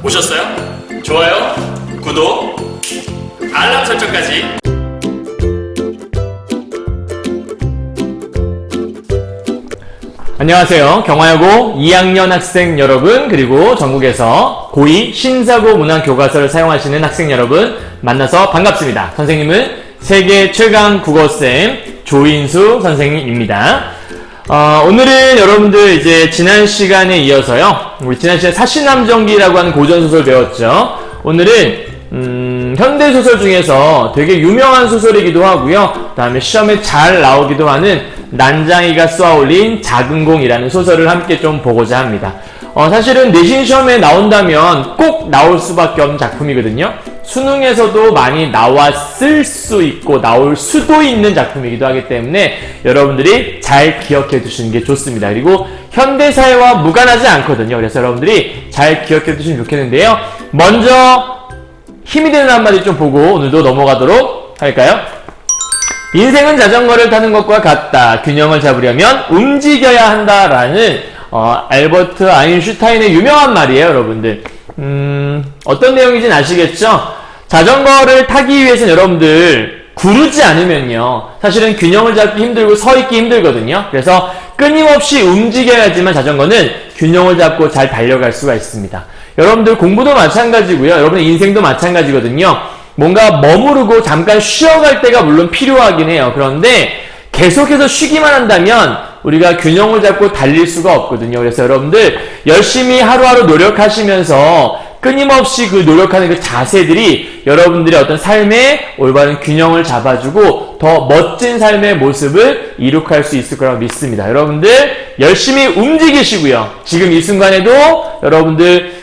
보셨어요? 좋아요, 구독, 알람 설정까지. 안녕하세요. 경화여고 2학년 학생 여러분, 그리고 전국에서 고2 신사고 문항 교과서를 사용하시는 학생 여러분 만나서 반갑습니다. 선생님은 세계 최강 국어쌤 조인수 선생님입니다. 오늘은 여러분들 이제 지난 시간에 이어서요, 우리 지난 시간에 사시남정기라고 하는 고전소설 배웠죠. 오늘은 현대소설 중에서 되게 유명한 소설이기도 하고요, 그 다음에 시험에 잘 나오기도 하는 난장이가 쏘아올린 작은 공이라는 소설을 함께 좀 보고자 합니다. 사실은 내신 시험에 나온다면 꼭 나올 수밖에 없는 작품이거든요. 수능에서도 많이 나왔을 수 있고 나올 수도 있는 작품이기도 하기 때문에 여러분들이 잘 기억해 두시는 게 좋습니다. 그리고 현대사회와 무관하지 않거든요. 그래서 여러분들이 잘 기억해 두시면 좋겠는데요. 먼저 힘이 되는 한마디 좀 보고 오늘도 넘어가도록 할까요? 인생은 자전거를 타는 것과 같다. 균형을 잡으려면 움직여야 한다라는 알버트 아인슈타인의 유명한 말이에요, 여러분들. 어떤 내용인지는 아시겠죠? 자전거를 타기 위해서는 여러분들 구르지 않으면요, 사실은 균형을 잡기 힘들고 서 있기 힘들거든요. 그래서 끊임없이 움직여야지만 자전거는 균형을 잡고 잘 달려갈 수가 있습니다. 여러분들 공부도 마찬가지고요, 여러분의 인생도 마찬가지거든요. 뭔가 머무르고 잠깐 쉬어갈 때가 물론 필요하긴 해요. 그런데 계속해서 쉬기만 한다면 우리가 균형을 잡고 달릴 수가 없거든요. 그래서 여러분들 열심히 하루하루 노력하시면서 끊임없이 그 노력하는 그 자세들이 여러분들의 어떤 삶의 올바른 균형을 잡아주고 더 멋진 삶의 모습을 이룩할 수 있을 거라고 믿습니다. 여러분들 열심히 움직이시고요, 지금 이 순간에도 여러분들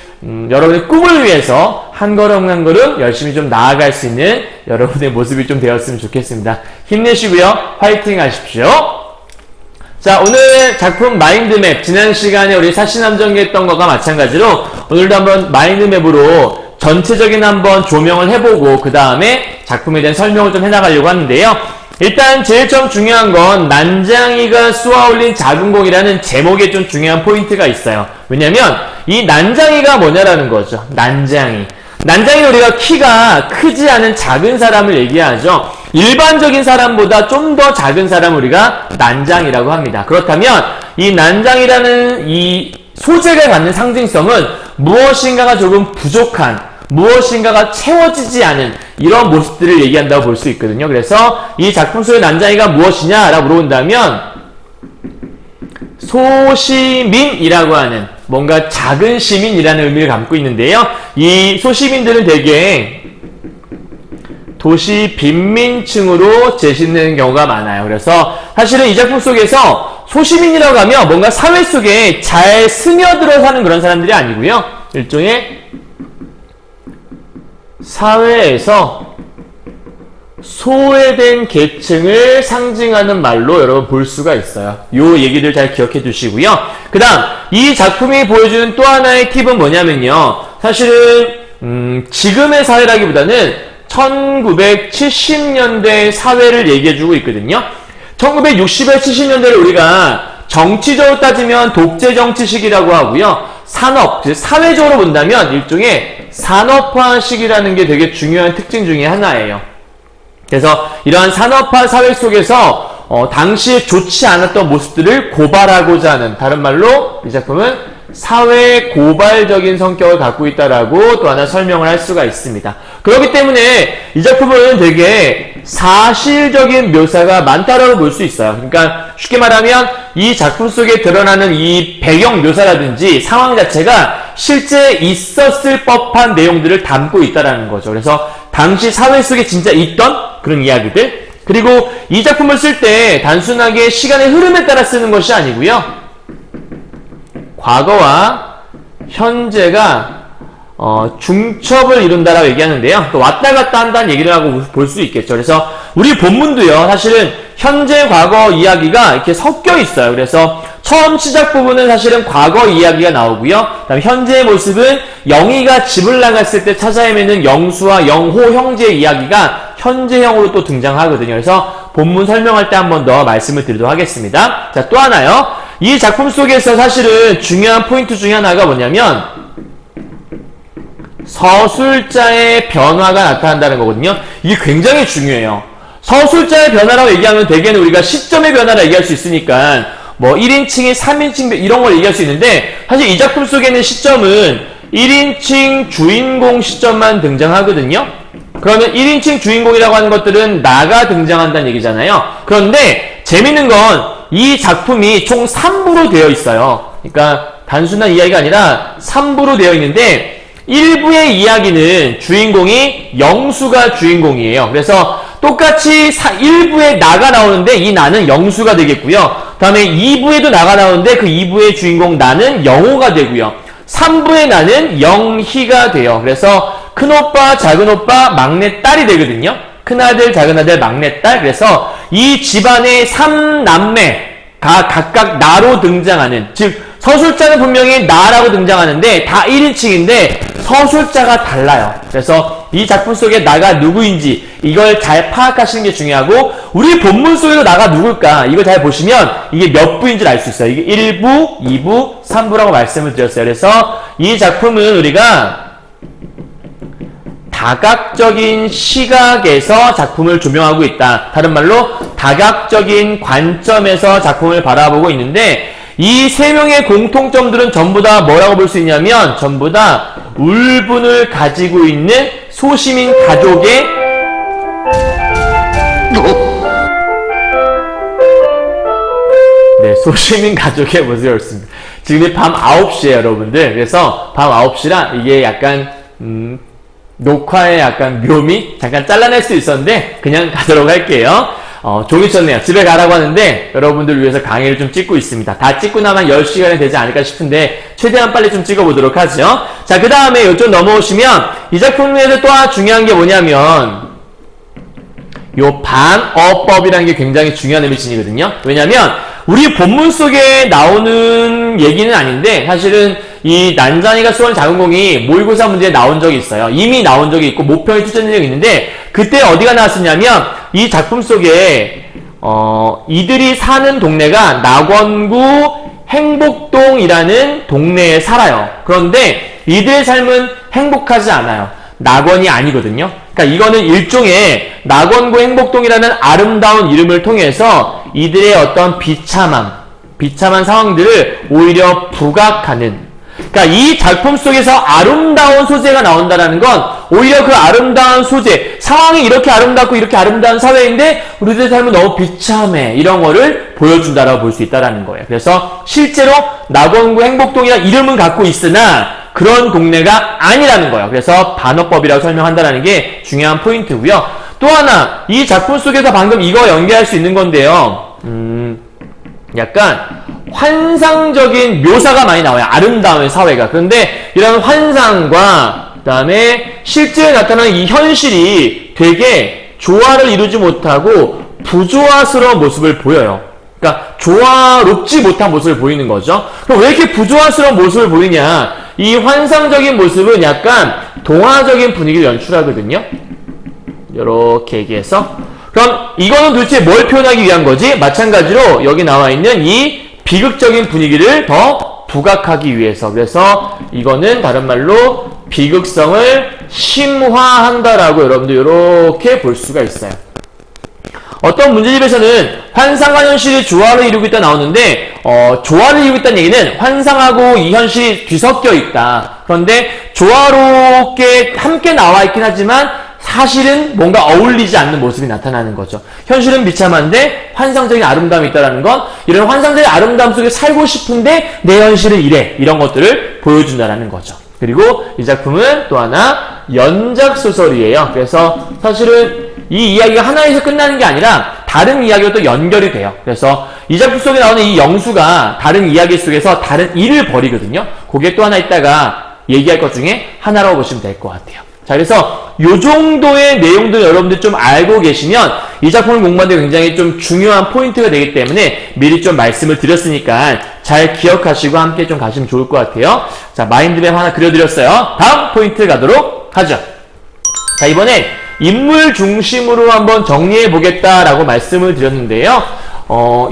여러분의 꿈을 위해서 한 걸음 한 걸음 열심히 좀 나아갈 수 있는 여러분의 모습이 좀 되었으면 좋겠습니다. 힘내시고요, 화이팅 하십시오. 자, 오늘 작품 마인드맵, 지난 시간에 우리 사시남정기 했던 것과 마찬가지로 오늘도 한번 마인드맵으로 전체적인 한번 조명을 해보고 그 다음에 작품에 대한 설명을 좀 해나가려고 하는데요. 일단 제일 처음 중요한 건 난장이가 쏘아올린 작은 공이라는 제목에 좀 중요한 포인트가 있어요. 왜냐면 이 난장이가 뭐냐라는 거죠. 난장이는 우리가 키가 크지 않은 작은 사람을 얘기하죠. 일반적인 사람보다 좀 더 작은 사람을 우리가 난장이라고 합니다. 그렇다면 이 난장이라는 이 소재가 갖는 상징성은 무엇인가가 조금 부족한, 무엇인가가 채워지지 않은 이런 모습들을 얘기한다고 볼 수 있거든요. 그래서 이 작품 속의 난장이가 무엇이냐라고 물어본다면 소시민이라고 하는, 뭔가 작은 시민이라는 의미를 담고 있는데요. 이 소시민들은 대개 도시 빈민층으로 제시되는 경우가 많아요. 그래서 사실은 이 작품 속에서 소시민이라고 하면 뭔가 사회 속에 잘 스며들어 사는 그런 사람들이 아니고요, 일종의 사회에서 소외된 계층을 상징하는 말로 여러분 볼 수가 있어요. 요 얘기를 잘 기억해 두시고요. 그 다음 이 작품이 보여주는 또 하나의 팁은 뭐냐면요, 사실은 지금의 사회라기보다는 1970년대 사회를 얘기해주고 있거든요. 1960에 70년대를 우리가 정치적으로 따지면 독재정치 시기라고 하고요, 산업, 사회적으로 본다면 일종의 산업화 시기라는 게 되게 중요한 특징 중에 하나예요. 그래서 이러한 산업화 사회 속에서 당시에 좋지 않았던 모습들을 고발하고자 하는, 다른 말로 이 작품은 사회 고발적인 성격을 갖고 있다라고 또 하나 설명을 할 수가 있습니다. 그렇기 때문에 이 작품은 되게 사실적인 묘사가 많다라고 볼 수 있어요. 그러니까 쉽게 말하면 이 작품 속에 드러나는 이 배경 묘사라든지 상황 자체가 실제 있었을 법한 내용들을 담고 있다라는 거죠. 그래서 당시 사회 속에 진짜 있던 그런 이야기들, 그리고 이 작품을 쓸 때 단순하게 시간의 흐름에 따라 쓰는 것이 아니고요, 과거와 현재가 중첩을 이룬다라고 얘기하는데요. 또 왔다 갔다 한다는 얘기를 하고 볼 수 있겠죠. 그래서 우리 본문도요, 사실은 현재 과거 이야기가 이렇게 섞여 있어요. 그래서 처음 시작 부분은 사실은 과거 이야기가 나오고요, 그다음에 현재의 모습은 영희가 집을 나갔을 때 찾아 헤매는 영수와 영호 형제의 이야기가 현재형으로 또 등장하거든요. 그래서 본문 설명할 때 한 번 더 말씀을 드리도록 하겠습니다. 자, 또 하나요. 이 작품 속에서 사실은 중요한 포인트 중에 하나가 뭐냐면 서술자의 변화가 나타난다는 거거든요. 이게 굉장히 중요해요. 서술자의 변화라고 얘기하면 대개는 우리가 시점의 변화를 얘기할 수 있으니까 뭐 1인칭이 3인칭 이런 걸 얘기할 수 있는데 사실 이 작품 속에는 시점은 1인칭 주인공 시점만 등장하거든요. 그러면 1인칭 주인공이라고 하는 것들은 나가 등장한다는 얘기잖아요. 그런데 재밌는 건 이 작품이 총 3부로 되어 있어요. 그러니까 단순한 이야기가 아니라 3부로 되어 있는데 1부의 이야기는 주인공이 영수가 주인공이에요. 그래서 똑같이 1부에 나가 나오는데 이 나는 영수가 되겠고요. 다음에 2부에도 나가 나오는데 그 2부의 주인공 나는 영호가 되고요. 3부의 나는 영희가 돼요. 그래서 큰오빠, 작은오빠, 막내딸이 되거든요. 큰아들, 작은아들, 막내딸. 그래서 이 집안의 3남매가 각각 나로 등장하는, 즉 서술자는 분명히 나라고 등장하는데 다 1인칭인데 서술자가 달라요. 그래서 이 작품 속에 나가 누구인지 이걸 잘 파악하시는 게 중요하고 우리 본문 속에도 나가 누굴까 이걸 잘 보시면 이게 몇 부인 줄 알 수 있어요. 이게 1부, 2부, 3부라고 말씀을 드렸어요. 그래서 이 작품은 우리가 다각적인 시각에서 작품을 조명하고 있다. 다른 말로 다각적인 관점에서 작품을 바라보고 있는데 이 세 명의 공통점들은 전부 다 뭐라고 볼 수 있냐면 전부 다 울분을 가지고 있는 소시민 가족의 소시민 가족의 모습이었습니다. 지금 밤 9시에 여러분들. 그래서 밤 9시라 이게 약간 녹화에 약간 묘미 잠깐 잘라낼 수 있었는데 그냥 가도록 할게요. 종이 쳤네요. 집에 가라고 하는데 여러분들 위해서 강의를 좀 찍고 있습니다. 다 찍고 나면 10시간이 되지 않을까 싶은데 최대한 빨리 좀 찍어보도록 하죠. 자, 그 다음에 이쪽 넘어오시면 이 작품에서 또 하나 중요한 게 뭐냐면 요 반어법이라는 게 굉장히 중요한 의미 지니거든요. 왜냐면 우리 본문 속에 나오는 얘기는 아닌데 사실은 이 난장이가 쏘는 작은 공이 모의고사 문제에 나온 적이 있어요. 이미 나온 적이 있고 모평에 출제된 적이 있는데 그때 어디가 나왔었냐면 이 작품 속에 이들이 사는 동네가 낙원구 행복동이라는 동네에 살아요. 그런데 이들의 삶은 행복하지 않아요. 낙원이 아니거든요. 그러니까 이거는 일종의 낙원구 행복동이라는 아름다운 이름을 통해서 이들의 어떤 비참한 상황들을 오히려 부각하는, 그러니까 이 작품 속에서 아름다운 소재가 나온다는 건 오히려 그 아름다운 소재, 상황이 이렇게 아름답고 이렇게 아름다운 사회인데 우리들의 삶은 너무 비참해, 이런 거를 보여준다라고 볼 수 있다는 거예요. 그래서 실제로 낙원구 행복동이라는 이름은 갖고 있으나 그런 동네가 아니라는 거예요. 그래서 반어법이라고 설명한다는 게 중요한 포인트고요. 또 하나, 이 작품 속에서 방금 이거 연계할 수 있는 건데요. 약간 환상적인 묘사가 많이 나와요. 아름다운 사회가. 그런데 이런 환상과 그다음에 실제에 나타나는 이 현실이 되게 조화를 이루지 못하고 부조화스러운 모습을 보여요. 그러니까 조화롭지 못한 모습을 보이는 거죠. 그럼 왜 이렇게 부조화스러운 모습을 보이냐? 이 환상적인 모습은 약간 동화적인 분위기를 연출하거든요. 이렇게 얘기해서. 그럼 이거는 도대체 뭘 표현하기 위한 거지? 마찬가지로 여기 나와 있는 이 비극적인 분위기를 더 부각하기 위해서. 그래서 이거는 다른 말로 비극성을 심화한다라고 여러분들 이렇게 볼 수가 있어요. 어떤 문제집에서는 환상과 현실이 조화를 이루고 있다 나오는데 조화를 이루고 있다는 얘기는 환상하고 이 현실이 뒤섞여 있다. 그런데 조화롭게 함께 나와 있긴 하지만 사실은 뭔가 어울리지 않는 모습이 나타나는 거죠. 현실은 비참한데 환상적인 아름다움이 있다는 건 이런 환상적인 아름다움 속에 살고 싶은데 내 현실은 이래, 이런 것들을 보여준다는 거죠. 그리고 이 작품은 또 하나 연작소설이에요. 그래서 사실은 이 이야기가 하나에서 끝나는 게 아니라 다른 이야기가 또 연결이 돼요. 그래서 이 작품 속에 나오는 이 영수가 다른 이야기 속에서 다른 일을 벌이거든요. 그게 또 하나 있다가 얘기할 것 중에 하나라고 보시면 될 것 같아요. 자, 그래서 요 정도의 내용들 여러분들 좀 알고 계시면 이 작품을 공부하는데 굉장히 좀 중요한 포인트가 되기 때문에 미리 좀 말씀을 드렸으니까 잘 기억하시고 함께 좀 가시면 좋을 것 같아요. 자, 마인드맵 하나 그려드렸어요. 다음 포인트 가도록 하죠. 자, 이번엔 인물 중심으로 한번 정리해 보겠다라고 말씀을 드렸는데요.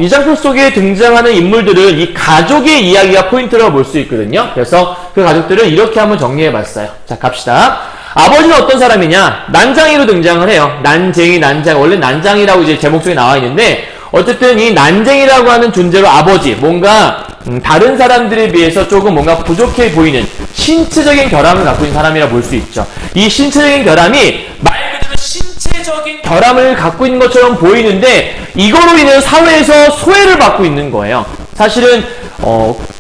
이 작품 속에 등장하는 인물들은 이 가족의 이야기가 포인트라고 볼 수 있거든요. 그래서 그 가족들을 이렇게 한번 정리해봤어요. 자, 갑시다. 아버지는 어떤 사람이냐? 난장이로 등장을 해요. 난쟁이, 난장. 원래 난장이라고 이제 제목 속에 나와 있는데, 어쨌든 이 난쟁이라고 하는 존재로 아버지, 뭔가 다른 사람들에 비해서 조금 뭔가 부족해 보이는 신체적인 결함을 갖고 있는 사람이라 볼 수 있죠. 이 신체적인 결함이 말 그대로 신체적인 결함을 갖고 있는 것처럼 보이는데 이거로 인해 사회에서 소외를 받고 있는 거예요. 사실은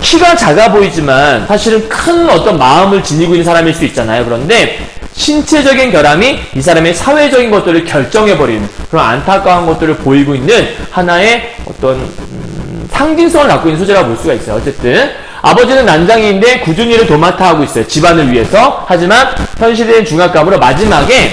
키가 작아 보이지만 사실은 큰 어떤 마음을 지니고 있는 사람일 수 있잖아요. 그런데 신체적인 결함이 이 사람의 사회적인 것들을 결정해버리는 그런 안타까운 것들을 보이고 있는 하나의 어떤 상징성을 갖고 있는 소재라고 볼 수가 있어요. 어쨌든 아버지는 난장이인데 굳은 일을 도맡아 하고 있어요. 집안을 위해서. 하지만 현실의 중압감으로 마지막에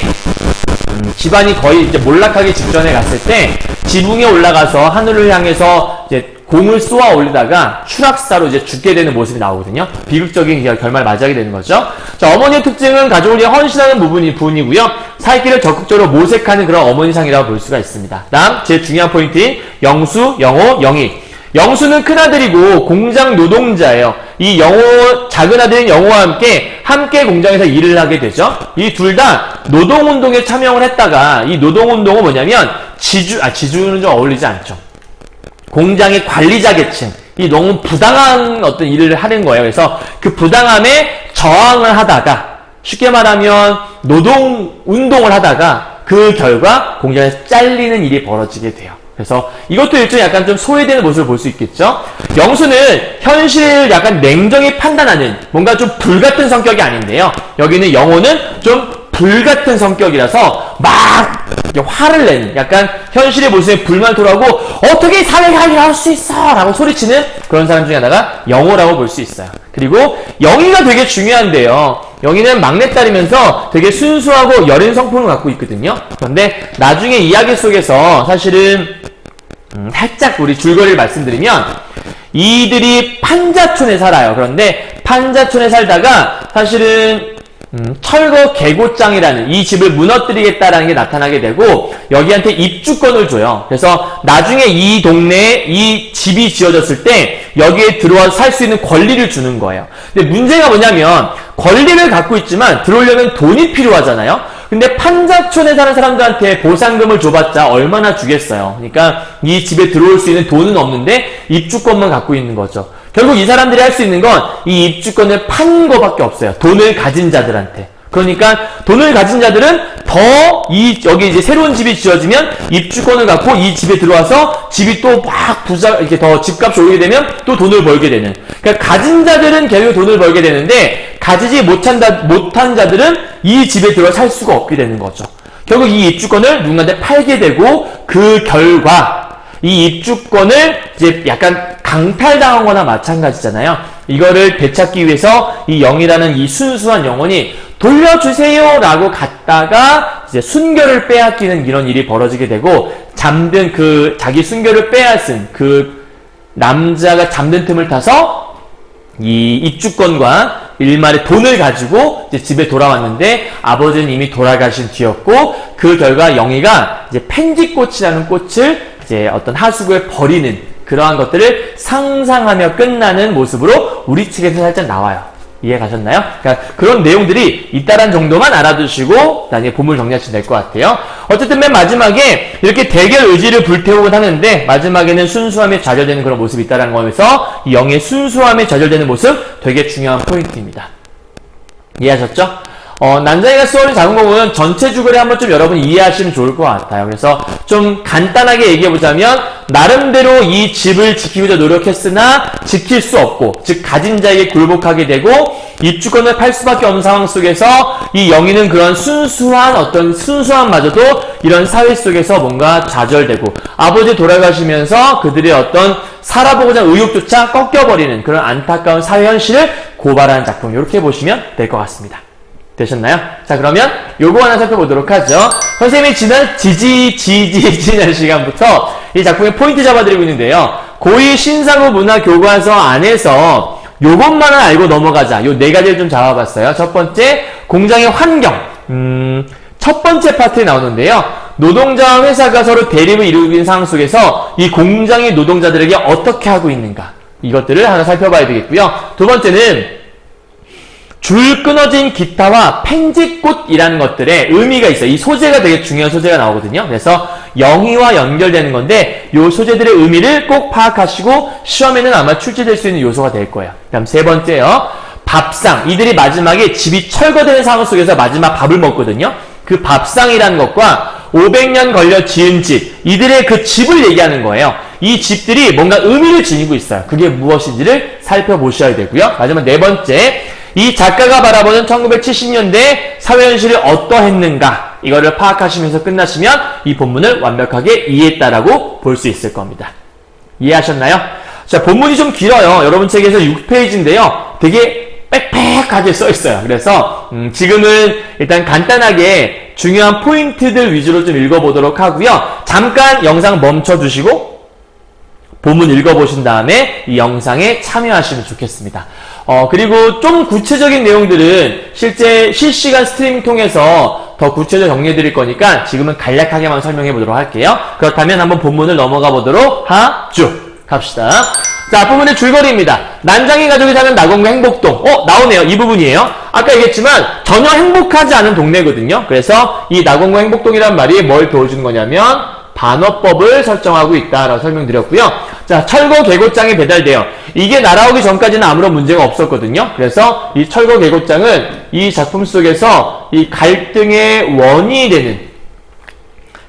집안이 거의 이제 몰락하기 직전에 갔을 때 지붕에 올라가서 하늘을 향해서 이제 공을 쏘아 올리다가 추락사로 이제 죽게 되는 모습이 나오거든요. 비극적인 결말을 맞이하게 되는 거죠. 자, 어머니의 특징은 가족을 위해 헌신하는 부분이고요. 살길을 적극적으로 모색하는 그런 어머니상이라고 볼 수가 있습니다. 다음 제일 중요한 포인트인 영수, 영호, 영희. 영수는 큰아들이고 공장 노동자예요. 이 영호, 작은 아들인 영호와 함께 공장에서 일을 하게 되죠. 이 둘 다 노동운동에 참여를 했다가 이 노동운동은 뭐냐면 지주는 좀 어울리지 않죠. 공장의 관리자 계층, 이 너무 부당한 어떤 일을 하는 거예요. 그래서 그 부당함에 저항을 하다가 쉽게 말하면 노동운동을 하다가 그 결과 공장에서 잘리는 일이 벌어지게 돼요. 그래서 이것도 일종의 약간 좀 소외되는 모습을 볼 수 있겠죠. 영수는 현실을 약간 냉정히 판단하는 뭔가 좀 불같은 성격이 아닌데요. 여기는 영호는 좀 불같은 성격이라서 막 화를 내는 약간 현실의 모습에 불만을 토로하고 어떻게 사회가 할 수 있어! 라고 소리치는 그런 사람 중에 하나가 영호라고 볼 수 있어요. 그리고 영희가 되게 중요한데요. 영희는 막내딸이면서 되게 순수하고 여린 성품을 갖고 있거든요. 그런데 나중에 이야기 속에서 사실은 살짝 우리 줄거리를 말씀드리면 이들이 판자촌에 살아요. 그런데 판자촌에 살다가 사실은 철거 개고장이라는 이 집을 무너뜨리겠다라는 게 나타나게 되고 여기한테 입주권을 줘요. 그래서 나중에 이 동네에 이 집이 지어졌을 때 여기에 들어와서 살 수 있는 권리를 주는 거예요. 근데 문제가 뭐냐면 권리를 갖고 있지만 들어오려면 돈이 필요하잖아요. 근데 판자촌에 사는 사람들한테 보상금을 줘봤자 얼마나 주겠어요. 그러니까 이 집에 들어올 수 있는 돈은 없는데 입주권만 갖고 있는 거죠. 결국 이 사람들이 할 수 있는 건 이 입주권을 파는 거밖에 없어요. 돈을 가진 자들한테. 그러니까 돈을 가진 자들은 여기 이제 새로운 집이 지어지면 입주권을 갖고 이 집에 들어와서 집이 또 막 이렇게 더 집값이 오르게 되면 또 돈을 벌게 되는. 그러니까 가진 자들은 결국 돈을 벌게 되는데 가지지 못한 자들은 이 집에 들어와 살 수가 없게 되는 거죠. 결국 이 입주권을 누군가한테 팔게 되고 그 결과 이 입주권을 이제 약간 강탈당한 거나 마찬가지잖아요. 이거를 되찾기 위해서 이 영이라는 이 순수한 영혼이 돌려주세요 라고 갔다가 이제 순결을 빼앗기는 이런 일이 벌어지게 되고 잠든 그 자기 순결을 빼앗은 그 남자가 잠든 틈을 타서 이 입주권과 일말의 돈을 가지고 이제 집에 돌아왔는데 아버지는 이미 돌아가신 뒤였고 그 결과 영희가 이제 펜지꽃이라는 꽃을 이제 어떤 하수구에 버리는 그러한 것들을 상상하며 끝나는 모습으로 우리 책에서 살짝 나와요. 이해 가셨나요? 그러니까 그런 내용들이 있다란 정도만 알아두시고 나중에 본문을 정리하시면 될 것 같아요. 어쨌든 맨 마지막에 이렇게 대결 의지를 불태우곤 하는데 마지막에는 순수함에 좌절되는 그런 모습이 있다는 거에서 이 영의 순수함에 좌절되는 모습 되게 중요한 포인트입니다. 이해하셨죠? 난장이가 쏘아올린 작은 거는 전체 주거를 한번 좀 여러분 이해하시면 좋을 것 같아요. 그래서 좀 간단하게 얘기해보자면 나름대로 이 집을 지키고자 노력했으나 지킬 수 없고 즉 가진 자에게 굴복하게 되고 입주권을 팔 수밖에 없는 상황 속에서 이 영희는 그런 순수함마저도 이런 사회 속에서 뭔가 좌절되고 아버지 돌아가시면서 그들의 어떤 살아보고자 하는 의욕조차 꺾여버리는 그런 안타까운 사회 현실을 고발하는 작품 이렇게 보시면 될 것 같습니다. 되셨나요? 자, 그러면 요거 하나 살펴보도록 하죠. 선생님이 지난 지난 시간부터 이 작품의 포인트 잡아드리고 있는데요. 고2 신사고 문화교과서 안에서 요것만은 알고 넘어가자. 요 네 가지를 좀 잡아봤어요. 첫 번째, 공장의 환경. 첫 번째 파트에 나오는데요. 노동자와 회사가 서로 대립을 이루고 있는 상황 속에서 이 공장이 노동자들에게 어떻게 하고 있는가, 이것들을 하나 살펴봐야 되겠고요. 두 번째는 줄 끊어진 기타와 펜지꽃이라는 것들의 의미가 있어요. 이 소재가 되게 중요한 소재가 나오거든요. 그래서 영희와 연결되는 건데 이 소재들의 의미를 꼭 파악하시고 시험에는 아마 출제될 수 있는 요소가 될 거예요. 다음 세 번째요. 밥상. 이들이 마지막에 집이 철거되는 상황 속에서 마지막 밥을 먹거든요. 그 밥상이라는 것과 500년 걸려 지은 집, 이들의 그 집을 얘기하는 거예요. 이 집들이 뭔가 의미를 지니고 있어요. 그게 무엇인지를 살펴보셔야 되고요. 마지막 네 번째, 이 작가가 바라보는 1970년대 사회현실이 어떠했는가, 이거를 파악하시면서 끝나시면 이 본문을 완벽하게 이해했다라고 볼 수 있을 겁니다. 이해하셨나요? 자, 본문이 좀 길어요. 여러분 책에서 6페이지인데요. 되게 빽빽하게 써 있어요. 그래서 지금은 일단 간단하게 중요한 포인트들 위주로 좀 읽어보도록 하고요. 잠깐 영상 멈춰두시고 본문 읽어보신 다음에 이 영상에 참여하시면 좋겠습니다. 그리고 좀 구체적인 내용들은 실제 실시간 스트리밍 통해서 더 구체적으로 정리해 드릴 거니까 지금은 간략하게만 설명해 보도록 할게요. 그렇다면 한번 본문을 넘어가 보도록 하죠. 갑시다. 자, 앞부분의 줄거리입니다. 난장이 가족이 사는 나공구 행복동. 나오네요. 이 부분이에요. 아까 얘기했지만 전혀 행복하지 않은 동네거든요. 그래서 이 나공구 행복동이란 말이 뭘 보여주는 거냐면 반어법을 설정하고 있다라고 설명드렸고요. 자, 철거 계곡장이 배달돼요. 이게 날아오기 전까지는 아무런 문제가 없었거든요. 그래서 이 철거 계곡장은 이 작품 속에서 이 갈등의 원인이 되는,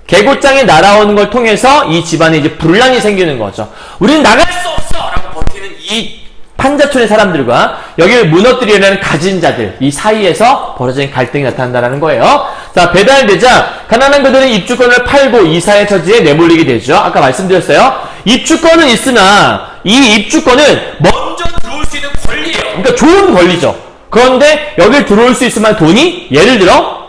계곡장이 날아오는 걸 통해서 이 집안에 이제 분란이 생기는 거죠. 우리는 나갈 수 없어! 라고 버티는 이 판자촌의 사람들과 여기를 무너뜨리려는 가진 자들, 이 사이에서 벌어진 갈등이 나타난다는 거예요. 자, 배달되자 가난한 그들은 입주권을 팔고 이사의 처지에 내몰리게 되죠. 아까 말씀드렸어요. 입주권은 있으나 이 입주권은 먼저 들어올 수 있는 권리예요. 그러니까 좋은 권리죠. 그런데 여길 들어올 수 있을 만한 돈이, 예를 들어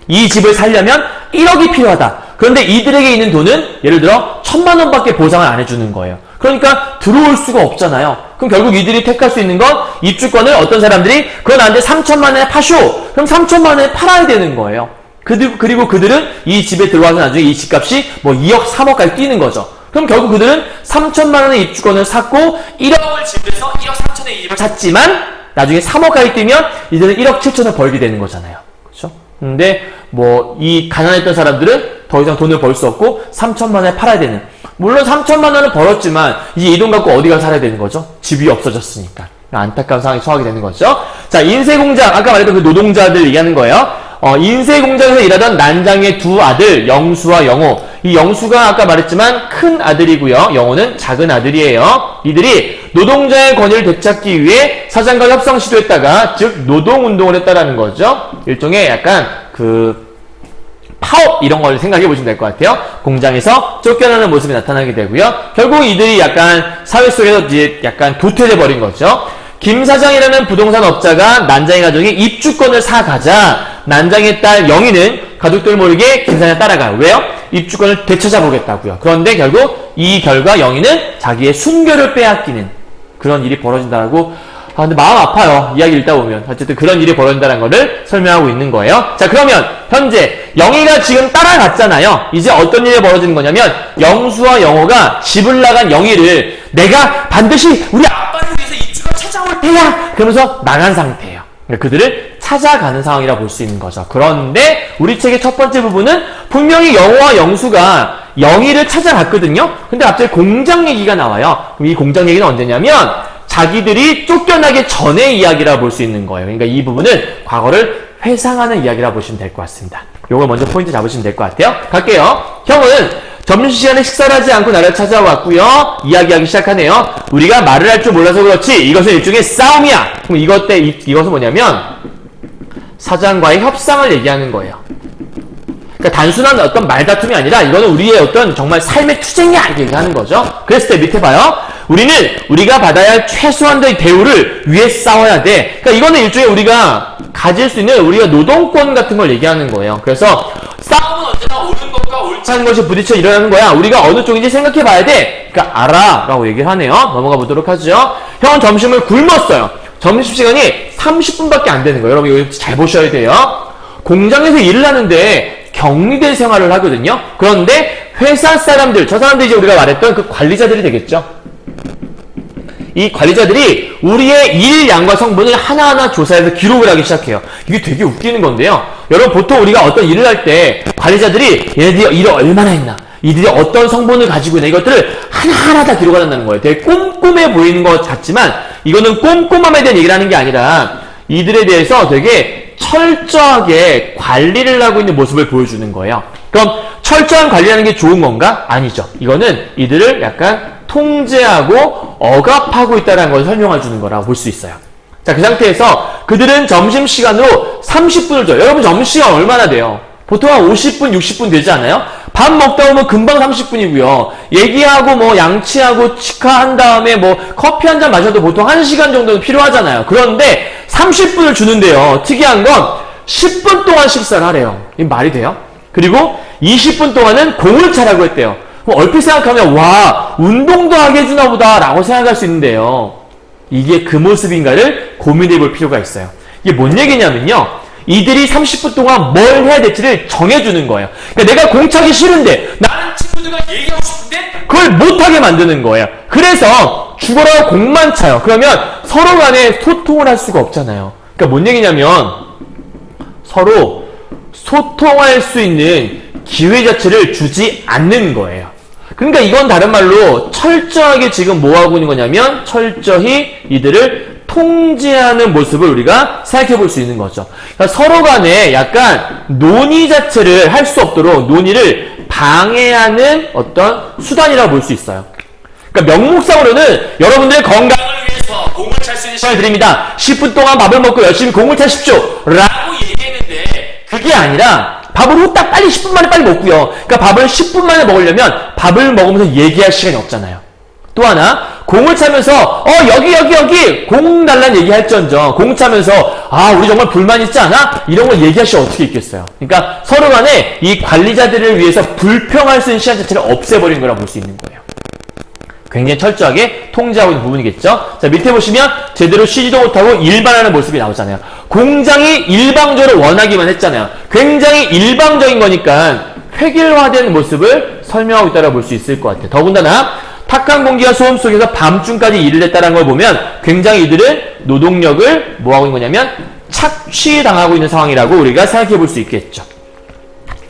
이 집을 살려면 1억이 필요하다. 그런데 이들에게 있는 돈은 예를 들어 1000만 원밖에 보상을 안 해주는 거예요. 그러니까 들어올 수가 없잖아요. 그럼 결국 이들이 택할 수 있는 건 입주권을 어떤 사람들이 그건 나한테 3천만 원에 파쇼! 그럼 3천만 원에 팔아야 되는 거예요. 그리고 그들은 이 집에 들어와서 나중에 이 집값이 뭐 2억, 3억까지 뛰는 거죠. 그럼 결국 그들은 3천만 원의 입주권을 샀고 1억을 지불해서 1억 3천에 이 집을 샀지만 나중에 3억까지 뛰면 이들은 1억 7천을 벌게 되는 거잖아요. 그렇죠? 근데 뭐 이 가난했던 사람들은 더 이상 돈을 벌 수 없고 3천만 원에 팔아야 되는, 물론 3천만 원을 벌었지만 이제 이 돈 갖고 어디 가서 살아야 되는 거죠? 집이 없어졌으니까. 안타까운 상황에 처하게 되는 거죠. 자, 인쇄공장, 아까 말했던 그 노동자들 얘기하는 거예요. 인쇄공장에서 일하던 난장의 두 아들, 영수와 영호. 이 영수가 아까 말했지만 큰 아들이고요. 영호는 작은 아들이에요. 이들이 노동자의 권위를 되찾기 위해 사장과 협상 시도했다가, 즉 노동운동을 했다라는 거죠. 일종의 약간 파업 이런 걸 생각해 보시면 될 것 같아요. 공장에서 쫓겨나는 모습이 나타나게 되고요. 결국 이들이 약간 사회 속에서 이제 약간 도태돼 버린 거죠. 김 사장이라는 부동산 업자가 난장의 가족이 입주권을 사가자 난장의 딸 영희는 가족들 모르게 김 사장을 따라가요. 왜요? 입주권을 되찾아보겠다고요. 그런데 결국 이 결과 영희는 자기의 순결을 빼앗기는 그런 일이 벌어진다고. 근데 마음 아파요. 이야기 읽다 보면. 어쨌든 그런 일이 벌어진다는 거를 설명하고 있는 거예요. 자, 그러면 현재 영희가 지금 따라갔잖아요. 이제 어떤 일이 벌어지는 거냐면 영수와 영호가 집을 나간 영희를 내가 반드시 우리 아빠를 위해서 입주권 찾아올 테야! 그러면서 나간 상태예요. 그러니까 그들을 찾아가는 상황이라 볼 수 있는 거죠. 그런데 우리 책의 첫 번째 부분은 분명히 영호와 영수가 영희를 찾아갔거든요. 근데 갑자기 공장 얘기가 나와요. 그럼 이 공장 얘기는 언제냐면 자기들이 쫓겨나기 전의 이야기라 볼 수 있는 거예요. 그러니까 이 부분은 과거를 회상하는 이야기라 보시면 될 것 같습니다. 요걸 먼저 포인트 잡으시면 될 것 같아요. 갈게요. 형은 점심시간에 식사를 하지 않고 나를 찾아왔고요. 이야기하기 시작하네요. 우리가 말을 할 줄 몰라서 그렇지 이것은 일종의 싸움이야. 그럼 이것은 뭐냐면 사장과의 협상을 얘기하는 거예요. 그러니까 단순한 어떤 말다툼이 아니라 이거는 우리의 어떤 정말 삶의 투쟁이야 이렇게 얘기하는 거죠. 그랬을 때 밑에 봐요. 우리가 받아야 할 최소한의 대우를 위해 싸워야 돼. 그러니까 이거는 일종의 우리가 가질 수 있는 우리가 노동권 같은 걸 얘기하는 거예요. 그래서 싸움은 언제나 옳은 것과 옳지 않은 것이 부딪혀 일어나는 거야. 우리가 어느 쪽인지 생각해 봐야 돼. 그러니까 알아 라고 얘기를 하네요. 넘어가 보도록 하죠. 형은 점심을 굶었어요. 점심시간이 30분밖에 안 되는 거예요. 여러분 이거 잘 보셔야 돼요. 공장에서 일을 하는데 격리된 생활을 하거든요. 그런데 회사 사람들, 저 사람들이 이제 우리가 말했던 그 관리자들이 되겠죠. 이 관리자들이 우리의 일량과 성분을 하나하나 조사해서 기록을 하기 시작해요. 이게 되게 웃기는 건데요. 여러분 보통 우리가 어떤 일을 할 때 관리자들이 얘네들이 일을 얼마나 했나, 이들이 어떤 성분을 가지고 있나, 이것들을 하나하나 다 기록을 한다는 거예요. 되게 꼼꼼해 보이는 것 같지만 이거는 꼼꼼함에 대한 얘기를 하는 게 아니라 이들에 대해서 되게 철저하게 관리를 하고 있는 모습을 보여주는 거예요. 그럼 철저한 관리하는 게 좋은 건가? 아니죠. 이거는 이들을 약간 통제하고 억압하고 있다는 걸 설명해 주는 거라고 볼 수 있어요. 자, 그 상태에서 그들은 점심시간으로 30분을 줘요. 여러분 점심시간 얼마나 돼요? 보통 한 50분, 60분 되지 않아요? 밥 먹다 보면 금방 30분이고요. 얘기하고 뭐 양치하고 치카한 다음에 뭐 커피 한 잔 마셔도 보통 1시간 정도는 필요하잖아요. 그런데 30분을 주는데요. 특이한 건 10분 동안 식사를 하래요. 이게 말이 돼요? 그리고 20분 동안은 공을 차라고 했대요. 얼핏 생각하면 와, 운동도 하게 해주나 보다 라고 생각할 수 있는데요. 이게 그 모습인가를 고민해 볼 필요가 있어요. 이게 뭔 얘기냐면요, 이들이 30분 동안 뭘 해야 될지를 정해주는 거예요. 그러니까 내가 공 차기 싫은데, 나는 친구들과 얘기하고 싶은데 그걸 못하게 만드는 거예요. 그래서 죽어라 공만 차요. 그러면 서로 간에 소통을 할 수가 없잖아요. 그러니까 뭔 얘기냐면 서로 소통할 수 있는 기회 자체를 주지 않는 거예요. 그러니까 이건 다른 말로 철저하게 지금 뭐 하고 있는 거냐면 철저히 이들을 통제하는 모습을 우리가 생각해 볼 수 있는 거죠. 그러니까 서로 간에 약간 논의 자체를 할 수 없도록 논의를 방해하는 어떤 수단이라고 볼 수 있어요. 그러니까 명목상으로는 여러분들의 건강을 위해서 공을 찰 수 있는 시간을 드립니다. 10분 동안 밥을 먹고 열심히 공을 차십시오 라고 얘기했는데 그게 아니라 밥을 후딱 빨리 10분 만에 빨리 먹고요. 그러니까 밥을 10분 만에 먹으려면 밥을 먹으면서 얘기할 시간이 없잖아요. 또 하나, 공을 차면서 여기 공 달란 얘기할지언정 공 차면서 우리 정말 불만 있지 않아? 이런 걸 얘기할 시간 어떻게 있겠어요. 그러니까 서로 간에 이 관리자들을 위해서 불평할 수 있는 시간 자체를 없애버린 거라고 볼 수 있는 거예요. 굉장히 철저하게 통제하고 있는 부분이겠죠. 자, 밑에 보시면 제대로 쉬지도 못하고 일반하는 모습이 나오잖아요. 공장이 일방적으로 원하기만 했잖아요. 굉장히 일방적인 거니까 획일화된 모습을 설명하고 있다고 볼 수 있을 것 같아요. 더군다나 탁한 공기와 소음 속에서 밤중까지 일을 했다는 걸 보면 굉장히 이들은 노동력을 뭐하고 있는 거냐면 착취당하고 있는 상황이라고 우리가 생각해 볼 수 있겠죠.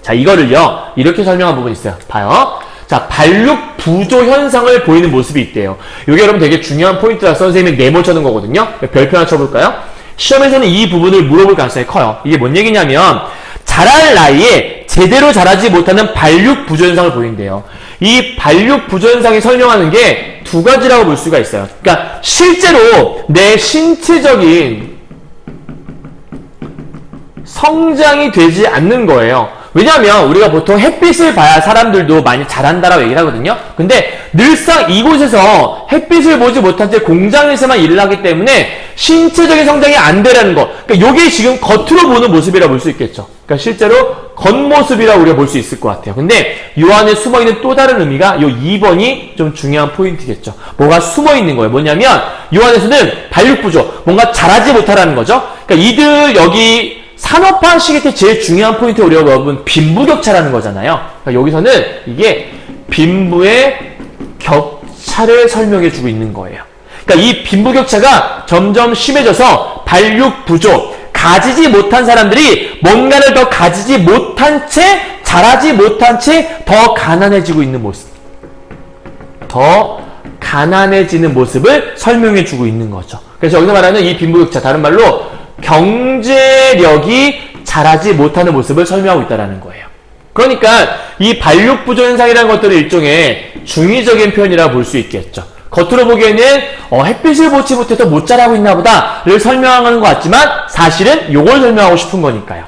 자, 이거를요 이렇게 설명한 부분이 있어요. 봐요. 자, 발육 부조 현상을 보이는 모습이 있대요. 이게 여러분 되게 중요한 포인트라서 선생님이 네모 쳐는 거거든요. 별표 하나 쳐볼까요? 시험에서는 이 부분을 물어볼 가능성이 커요. 이게 뭔 얘기냐면 자랄 나이에 제대로 자라지 못하는 발육 부조 현상을 보인대요. 이 발육 부조 현상이 설명하는 게 두 가지라고 볼 수가 있어요. 그러니까 실제로 내 신체적인 성장이 되지 않는 거예요. 왜냐하면 우리가 보통 햇빛을 봐야 사람들도 많이 자란다라고 얘기를 하거든요. 근데 늘상 이곳에서 햇빛을 보지 못한 채 공장에서만 일을 하기 때문에 신체적인 성장이 안 되라는 거. 그러니까 이게 지금 겉으로 보는 모습이라고 볼 수 있겠죠. 그러니까 실제로 겉모습이라고 우리가 볼 수 있을 것 같아요. 근데 이 안에 숨어있는 또 다른 의미가 이 2번이 좀 중요한 포인트겠죠. 뭐가 숨어있는 거예요. 뭐냐면 이 안에서는 발육부조, 뭔가 자라지 못하라는 거죠. 그러니까 이들 여기 산업화 시기 때 제일 중요한 포인트 우리가 여러분 빈부격차라는 거잖아요. 그러니까 여기서는 이게 빈부의 격차를 설명해 주고 있는 거예요. 그러니까 이 빈부격차가 점점 심해져서 발육 부조, 가지지 못한 사람들이 뭔가를 더 가지지 못한 채, 자라지 못한 채 더 가난해지고 있는 모습. 더 가난해지는 모습을 설명해 주고 있는 거죠. 그래서 여기서 말하는 이 빈부격차, 다른 말로 경제력이 자라지 못하는 모습을 설명하고 있다는 거예요. 그러니까 이 발육부조 현상이라는 것들은 일종의 중의적인 표현이라고 볼 수 있겠죠. 겉으로 보기에는 햇빛을 보지 못해서 못 자라고 있나 보다를 설명하는 것 같지만 사실은 이걸 설명하고 싶은 거니까요.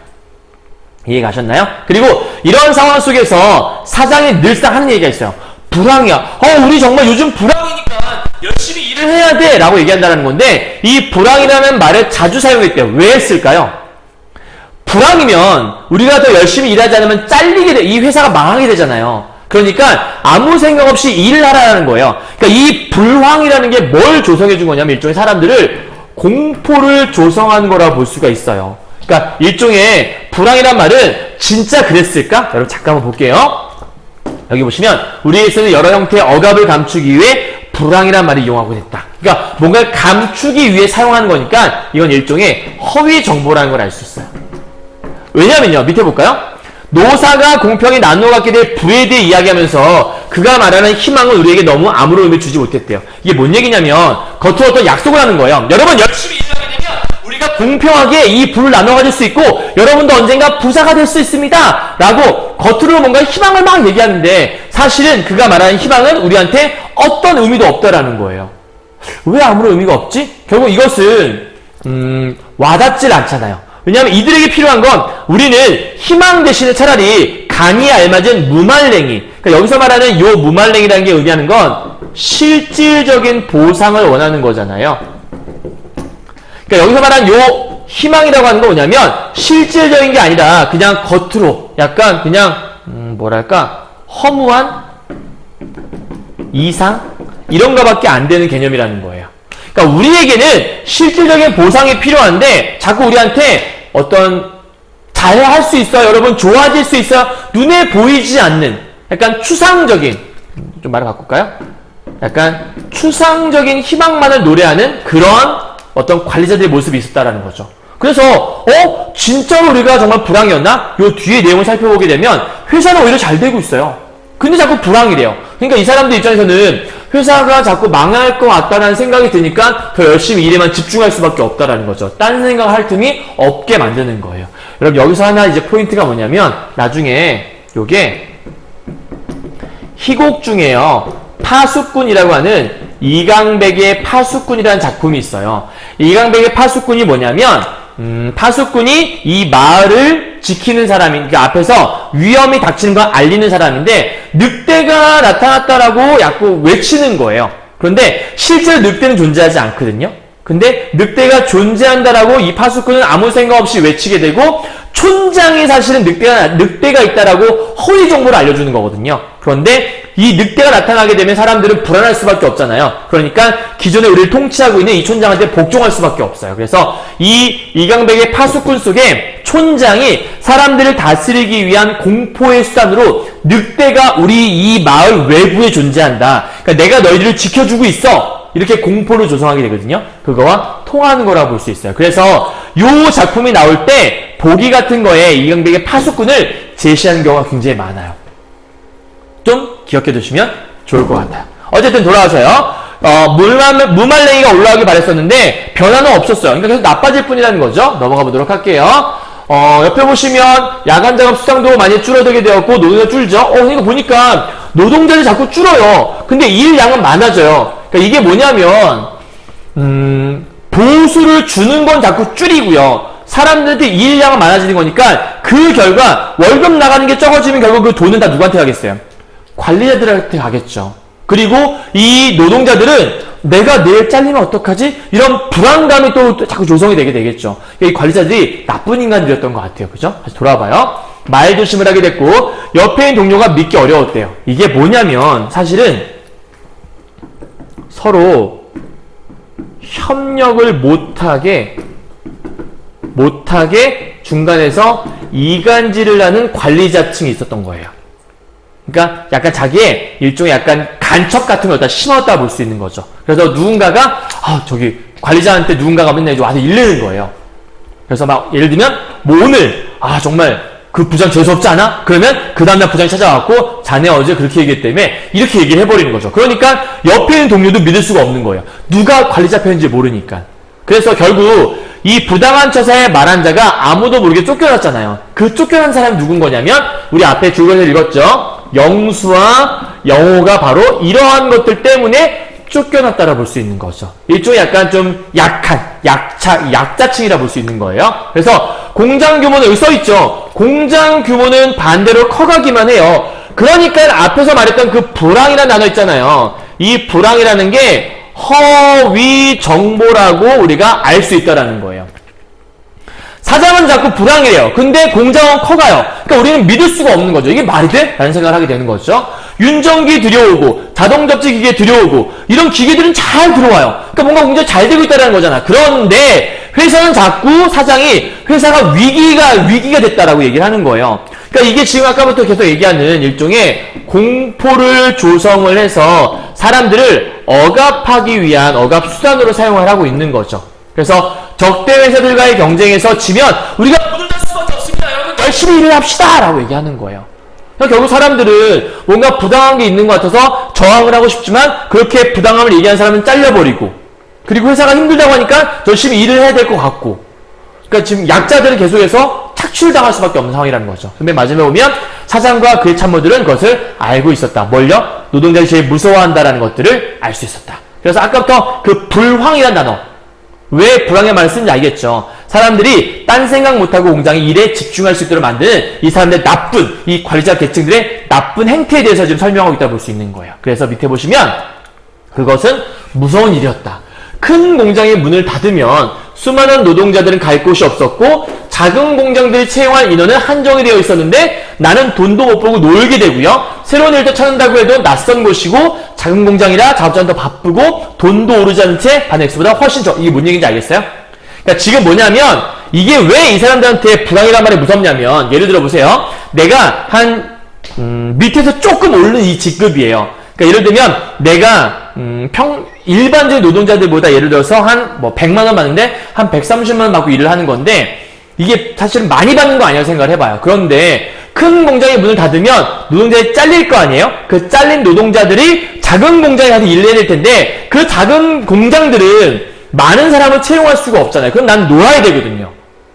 이해 가셨나요? 그리고 이런 상황 속에서 사장이 늘상 하는 얘기가 있어요. 불황이야. 우리 정말 요즘 불황이니까 열심히 일을 해야 돼 라고 얘기한다는 건데 이 불황이라는 말을 자주 사용했대요. 왜 했을까요? 불황이면 우리가 더 열심히 일하지 않으면 잘리게 돼. 이 회사가 망하게 되잖아요. 그러니까 아무 생각 없이 일을 하라는 거예요. 그러니까 이 불황이라는 게 뭘 조성해 준 거냐면 일종의 사람들을 공포를 조성한 거라고 볼 수가 있어요. 그러니까 일종의 불황이란 말은 진짜 그랬을까? 여러분 잠깐 한번 볼게요. 여기 보시면 우리에서는 여러 형태의 억압을 감추기 위해 불황이란 말을 이용하고 있다. 그러니까 뭔가를 감추기 위해 사용하는 거니까 이건 일종의 허위 정보라는 걸 알 수 있어요. 왜냐면요. 밑에 볼까요? 노사가 공평히 나누어 갖게 될 부에 대해 이야기하면서 그가 말하는 희망은 우리에게 너무 아무런 의미를 주지 못했대요. 이게 뭔 얘기냐면 겉으로 어떤 약속을 하는 거예요. 여러분 열심히 일하게 되면 우리가 공평하게 이 부를 나눠 가질 수 있고 여러분도 언젠가 부자가 될 수 있습니다. 라고 겉으로 뭔가 희망을 막 얘기하는데 사실은 그가 말하는 희망은 우리한테 어떤 의미도 없다라는 거예요. 왜 아무런 의미가 없지? 결국 이것은 와닿질 않잖아요. 왜냐하면 이들에게 필요한 건 우리는 희망 대신에 차라리 간이 알맞은 무말랭이, 그러니까 여기서 말하는 요 무말랭이라는 게 의미하는 건 실질적인 보상을 원하는 거잖아요. 그러니까 여기서 말하는 요 희망이라고 하는 건 뭐냐면 실질적인 게 아니라 그냥 겉으로 약간 그냥 뭐랄까 허무한 이상 이런 거밖에 안 되는 개념이라는 거예요. 그러니까 우리에게는 실질적인 보상이 필요한데 자꾸 우리한테 어떤 잘할 수 있어요. 여러분 좋아질 수 있어요. 눈에 보이지 않는 약간 추상적인 좀 말을 바꿀까요? 약간 추상적인 희망만을 노래하는 그런 어떤 관리자들의 모습이 있었다라는 거죠. 그래서 진짜로 우리가 정말 불황이었나? 요 뒤에 내용을 살펴보게 되면 회사는 오히려 잘 되고 있어요. 근데 자꾸 불황이래요. 그러니까 이 사람들 입장에서는 회사가 자꾸 망할 것 같다는 생각이 드니까 더 열심히 일에만 집중할 수밖에 없다라는 거죠. 딴 생각을 할 틈이 없게 만드는 거예요. 여러분 여기서 하나 이제 포인트가 뭐냐면 나중에 요게 희곡 중에요. 파수꾼이라고 하는 이강백의 파수꾼이라는 작품이 있어요. 이강백의 파수꾼이 뭐냐면 파수꾼이 이 마을을 지키는 사람이, 그러니까 앞에서 위험이 닥치는 걸 알리는 사람인데 늑대가 나타났다라고 자꾸 외치는 거예요. 그런데 실제로 늑대는 존재하지 않거든요. 근데 늑대가 존재한다라고 이 파수꾼은 아무 생각 없이 외치게 되고 촌장이 사실은 늑대가 있다라고 허위 정보를 알려주는 거거든요. 그런데 이 늑대가 나타나게 되면 사람들은 불안할 수밖에 없잖아요. 그러니까 기존에 우리를 통치하고 있는 이 촌장한테 복종할 수밖에 없어요. 그래서 이 이강백의 파수꾼 속에 촌장이 사람들을 다스리기 위한 공포의 수단으로 늑대가 우리 이 마을 외부에 존재한다. 그러니까 내가 너희들을 지켜주고 있어. 이렇게 공포를 조성하게 되거든요. 그거와 통하는 거라고 볼 수 있어요. 그래서 요 작품이 나올 때 보기 같은 거에 이강백의 파수꾼을 제시하는 경우가 굉장히 많아요. 좀 기억해 두시면 좋을 것 같아요. 어쨌든 돌아와서요. 무말랭이가 올라오길 바랬었는데 변화는 없었어요. 그러니까 계속 나빠질 뿐이라는 거죠. 넘어가 보도록 할게요. 옆에 보시면 야간 작업 수당도 많이 줄어들게 되었고 노동자 줄죠. 이거 보니까 노동자들이 자꾸 줄어요. 근데 일 양은 많아져요. 그러니까 이게 뭐냐면 보수를 주는 건 자꾸 줄이고요. 사람들한테 일량은 많아지는 거니까 그 결과 월급 나가는 게 적어지면 결국 그 돈은 다 누구한테 가겠어요? 관리자들한테 가겠죠. 그리고 이 노동자들은 내가 내일 잘리면 어떡하지? 이런 불안감이 또 자꾸 조성이 되게 되겠죠. 그러니까 이 관리자들이 나쁜 인간들이었던 것 같아요. 그죠? 다시 돌아봐요. 말 조심을 하게 됐고 옆에 있는 동료가 믿기 어려웠대요. 이게 뭐냐면 사실은 서로 협력을 못하게 중간에서 이간질을 하는 관리자층이 있었던 거예요. 그러니까 약간 자기의 일종의 약간 간첩 같은 걸 심었다 볼 수 있는 거죠. 그래서 누군가가 저기 관리자한테 누군가가 맨날 와서 일내는 거예요. 그래서 막 예를 들면 뭐 오늘 정말 그 부장 재수없지 않아? 그러면 그 다음날 부장이 찾아왔고 자네 어제 그렇게 얘기했다며 이렇게 얘기를 해버리는 거죠. 그러니까 옆에 있는 동료도 믿을 수가 없는 거예요. 누가 관리자 편인지 모르니까. 그래서 결국 이 부당한 처사에 말한 자가 아무도 모르게 쫓겨났잖아요. 그 쫓겨난 사람이 누군 거냐면 우리 앞에 줄거리를 읽었죠. 영수와 영호가 바로 이러한 것들 때문에 쫓겨났다라 볼 수 있는 거죠. 일종의 약간 좀 약한 약자층이라 볼 수 있는 거예요. 그래서 공장 규모는 여기 써있죠. 공장 규모는 반대로 커가기만 해요. 그러니까 앞에서 말했던 그 불황이라는 단어 있잖아요. 이 불황이라는 게 허위 정보라고 우리가 알 수 있다라는 거예요. 사장은 자꾸 불황이래요. 근데 공장은 커가요. 그러니까 우리는 믿을 수가 없는 거죠. 이게 말이 돼? 라는 생각을 하게 되는 거죠. 윤정기 들여오고 자동접지 기계 들여오고 이런 기계들은 잘 들어와요. 그러니까 뭔가 공장이 잘 되고 있다는 거잖아. 그런데 회사는 자꾸 사장이 회사가 위기가 됐다라고 얘기를 하는 거예요. 그러니까 이게 지금 아까부터 계속 얘기하는 일종의 공포를 조성을 해서 사람들을 억압하기 위한 억압 수단으로 사용을 하고 있는 거죠. 그래서 적대 회사들과의 경쟁에서 지면 우리가 모두 다 수밖에 없습니다, 여러분. 열심히 일을 합시다! 라고 얘기하는 거예요. 그러니까 결국 사람들은 뭔가 부당한 게 있는 것 같아서 저항을 하고 싶지만 그렇게 부당함을 얘기하는 사람은 잘려버리고 그리고 회사가 힘들다고 하니까 열심히 일을 해야 될 것 같고 그러니까 지금 약자들은 계속해서 착취를 당할 수밖에 없는 상황이라는 거죠. 근데 마지막에 보면 사장과 그의 참모들은 그것을 알고 있었다. 뭘요? 노동자들이 제일 무서워한다라는 것들을 알 수 있었다. 그래서 아까부터 그 불황이라는 단어 왜 불황의 말을 쓰는지 알겠죠. 사람들이 딴 생각 못하고 공장에 일에 집중할 수 있도록 만드는 이 사람들의 나쁜 이 관리자 계층들의 나쁜 행태에 대해서 지금 설명하고 있다고 볼 수 있는 거예요. 그래서 밑에 보시면 그것은 무서운 일이었다. 큰 공장의 문을 닫으면 수많은 노동자들은 갈 곳이 없었고 작은 공장들이 채용할 인원은 한정이 되어 있었는데 나는 돈도 못 벌고 놀게 되고요. 새로운 일도 찾는다고 해도 낯선 곳이고 작은 공장이라 작업자는 더 바쁘고 돈도 오르지 않은 채 반엑스보다 훨씬 이게 뭔 얘기인지 알겠어요? 그러니까 지금 뭐냐면 이게 왜 이 사람들한테 불황이란 말이 무섭냐면 예를 들어 보세요. 내가 한 밑에서 조금 오르는 이 직급이에요. 그러니까 예를 들면 내가 일반적인 노동자들보다 예를 들어서 한 뭐 100만 원 받는데 한 130만 원 받고 일을 하는 건데 이게 사실은 많이 받는 거 아니라고 생각을 해봐요. 그런데 큰 공장의 문을 닫으면 노동자들이 잘릴 거 아니에요? 그 잘린 노동자들이 작은 공장에 가서 일을 해야 될 텐데 그 작은 공장들은 많은 사람을 채용할 수가 없잖아요. 그럼 난 놀아야 되거든요.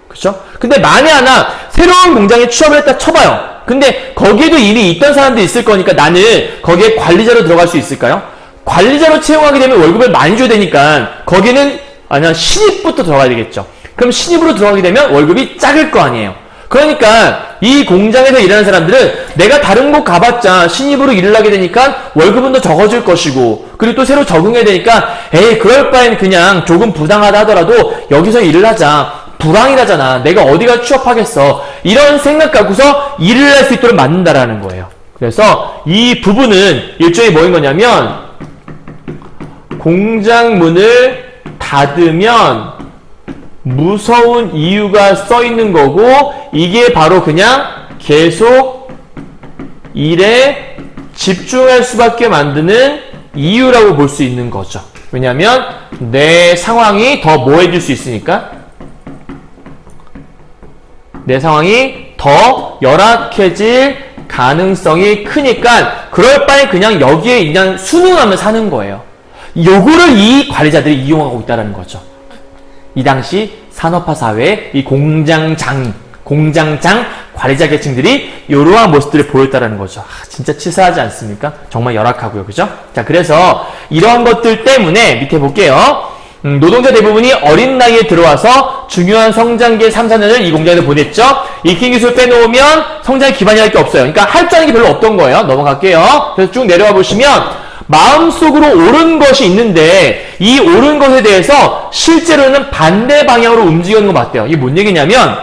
그렇죠? 근데 만에 하나 새로운 공장에 취업을 했다 쳐봐요. 근데 거기에도 이미 있던 사람들이 있을 거니까 나는 거기에 관리자로 들어갈 수 있을까요? 관리자로 채용하게 되면 월급을 많이 줘야 되니까 거기는 아니야 신입부터 들어가야 되겠죠. 그럼 신입으로 들어가게 되면 월급이 작을 거 아니에요. 그러니까 이 공장에서 일하는 사람들은 내가 다른 곳 가봤자 신입으로 일을 하게 되니까 월급은 더 적어질 것이고 그리고 또 새로 적응해야 되니까 에이 그럴 바엔 그냥 조금 부당하다 하더라도 여기서 일을 하자. 불황이라잖아. 내가 어디가 취업하겠어. 이런 생각 갖고서 일을 할 수 있도록 만든다라는 거예요. 그래서 이 부분은 일종의 뭐인 거냐면 공장 문을 닫으면 무서운 이유가 써 있는 거고 이게 바로 그냥 계속 일에 집중할 수밖에 만드는 이유라고 볼 수 있는 거죠. 왜냐하면 내 상황이 더 뭐 해줄 수 있으니까 내 상황이 더 열악해질 가능성이 크니까 그럴 바에 그냥 여기에 그냥 순응하면 사는 거예요. 요거를 이 관리자들이 이용하고 있다는 거죠. 이 당시 산업화 사회의 이 공장장 관리자 계층들이 이러한 모습들을 보였다는 거죠. 진짜 치사하지 않습니까? 정말 열악하고요. 그죠? 자, 그래서 이러한 것들 때문에 밑에 볼게요. 노동자 대부분이 어린 나이에 들어와서 중요한 성장기의 3, 4년을 이 공장에서 보냈죠. 익힌 기술 빼놓으면 성장에 기반이 할 게 없어요. 그러니까 할 줄 아는 게 별로 없던 거예요. 넘어갈게요. 그래서 쭉 내려와 보시면 마음속으로 옳은 것이 있는데 이 옳은 것에 대해서 실제로는 반대 방향으로 움직이는 거 맞대요. 이게 뭔 얘기냐면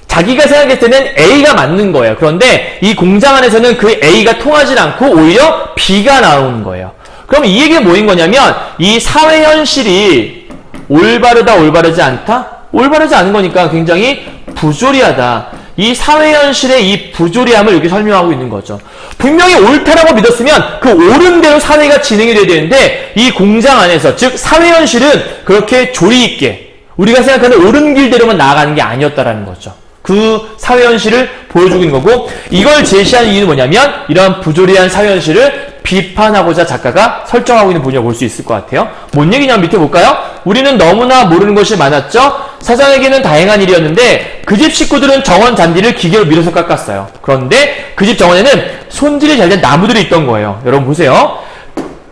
자기가 생각했을 때는 A가 맞는 거예요. 그런데 이 공장 안에서는 그 A가 통하지 않고 오히려 B가 나오는 거예요. 그럼 이 얘기가 뭐인 거냐면 이 사회 현실이 올바르다 올바르지 않다? 올바르지 않은 거니까 굉장히 부조리하다. 이 사회 현실의 이 부조리함을 이렇게 설명하고 있는 거죠. 분명히 옳다라고 믿었으면 그 옳은 대로 사회가 진행이 돼야 되는데 이 공장 안에서 즉 사회 현실은 그렇게 조리 있게 우리가 생각하는 옳은 길대로만 나아가는 게 아니었다라는 거죠. 그 사회 현실을 보여주고 있는 거고 이걸 제시하는 이유는 뭐냐면 이러한 부조리한 사회 현실을 비판하고자 작가가 설정하고 있는 분이라고 볼 수 있을 것 같아요. 뭔 얘기냐면 밑에 볼까요? 우리는 너무나 모르는 것이 많았죠. 사장에게는 다행한 일이었는데 그 집 식구들은 정원 잔디를 기계로 밀어서 깎았어요. 그런데 그 집 정원에는 손질이 잘 된 나무들이 있던 거예요. 여러분 보세요.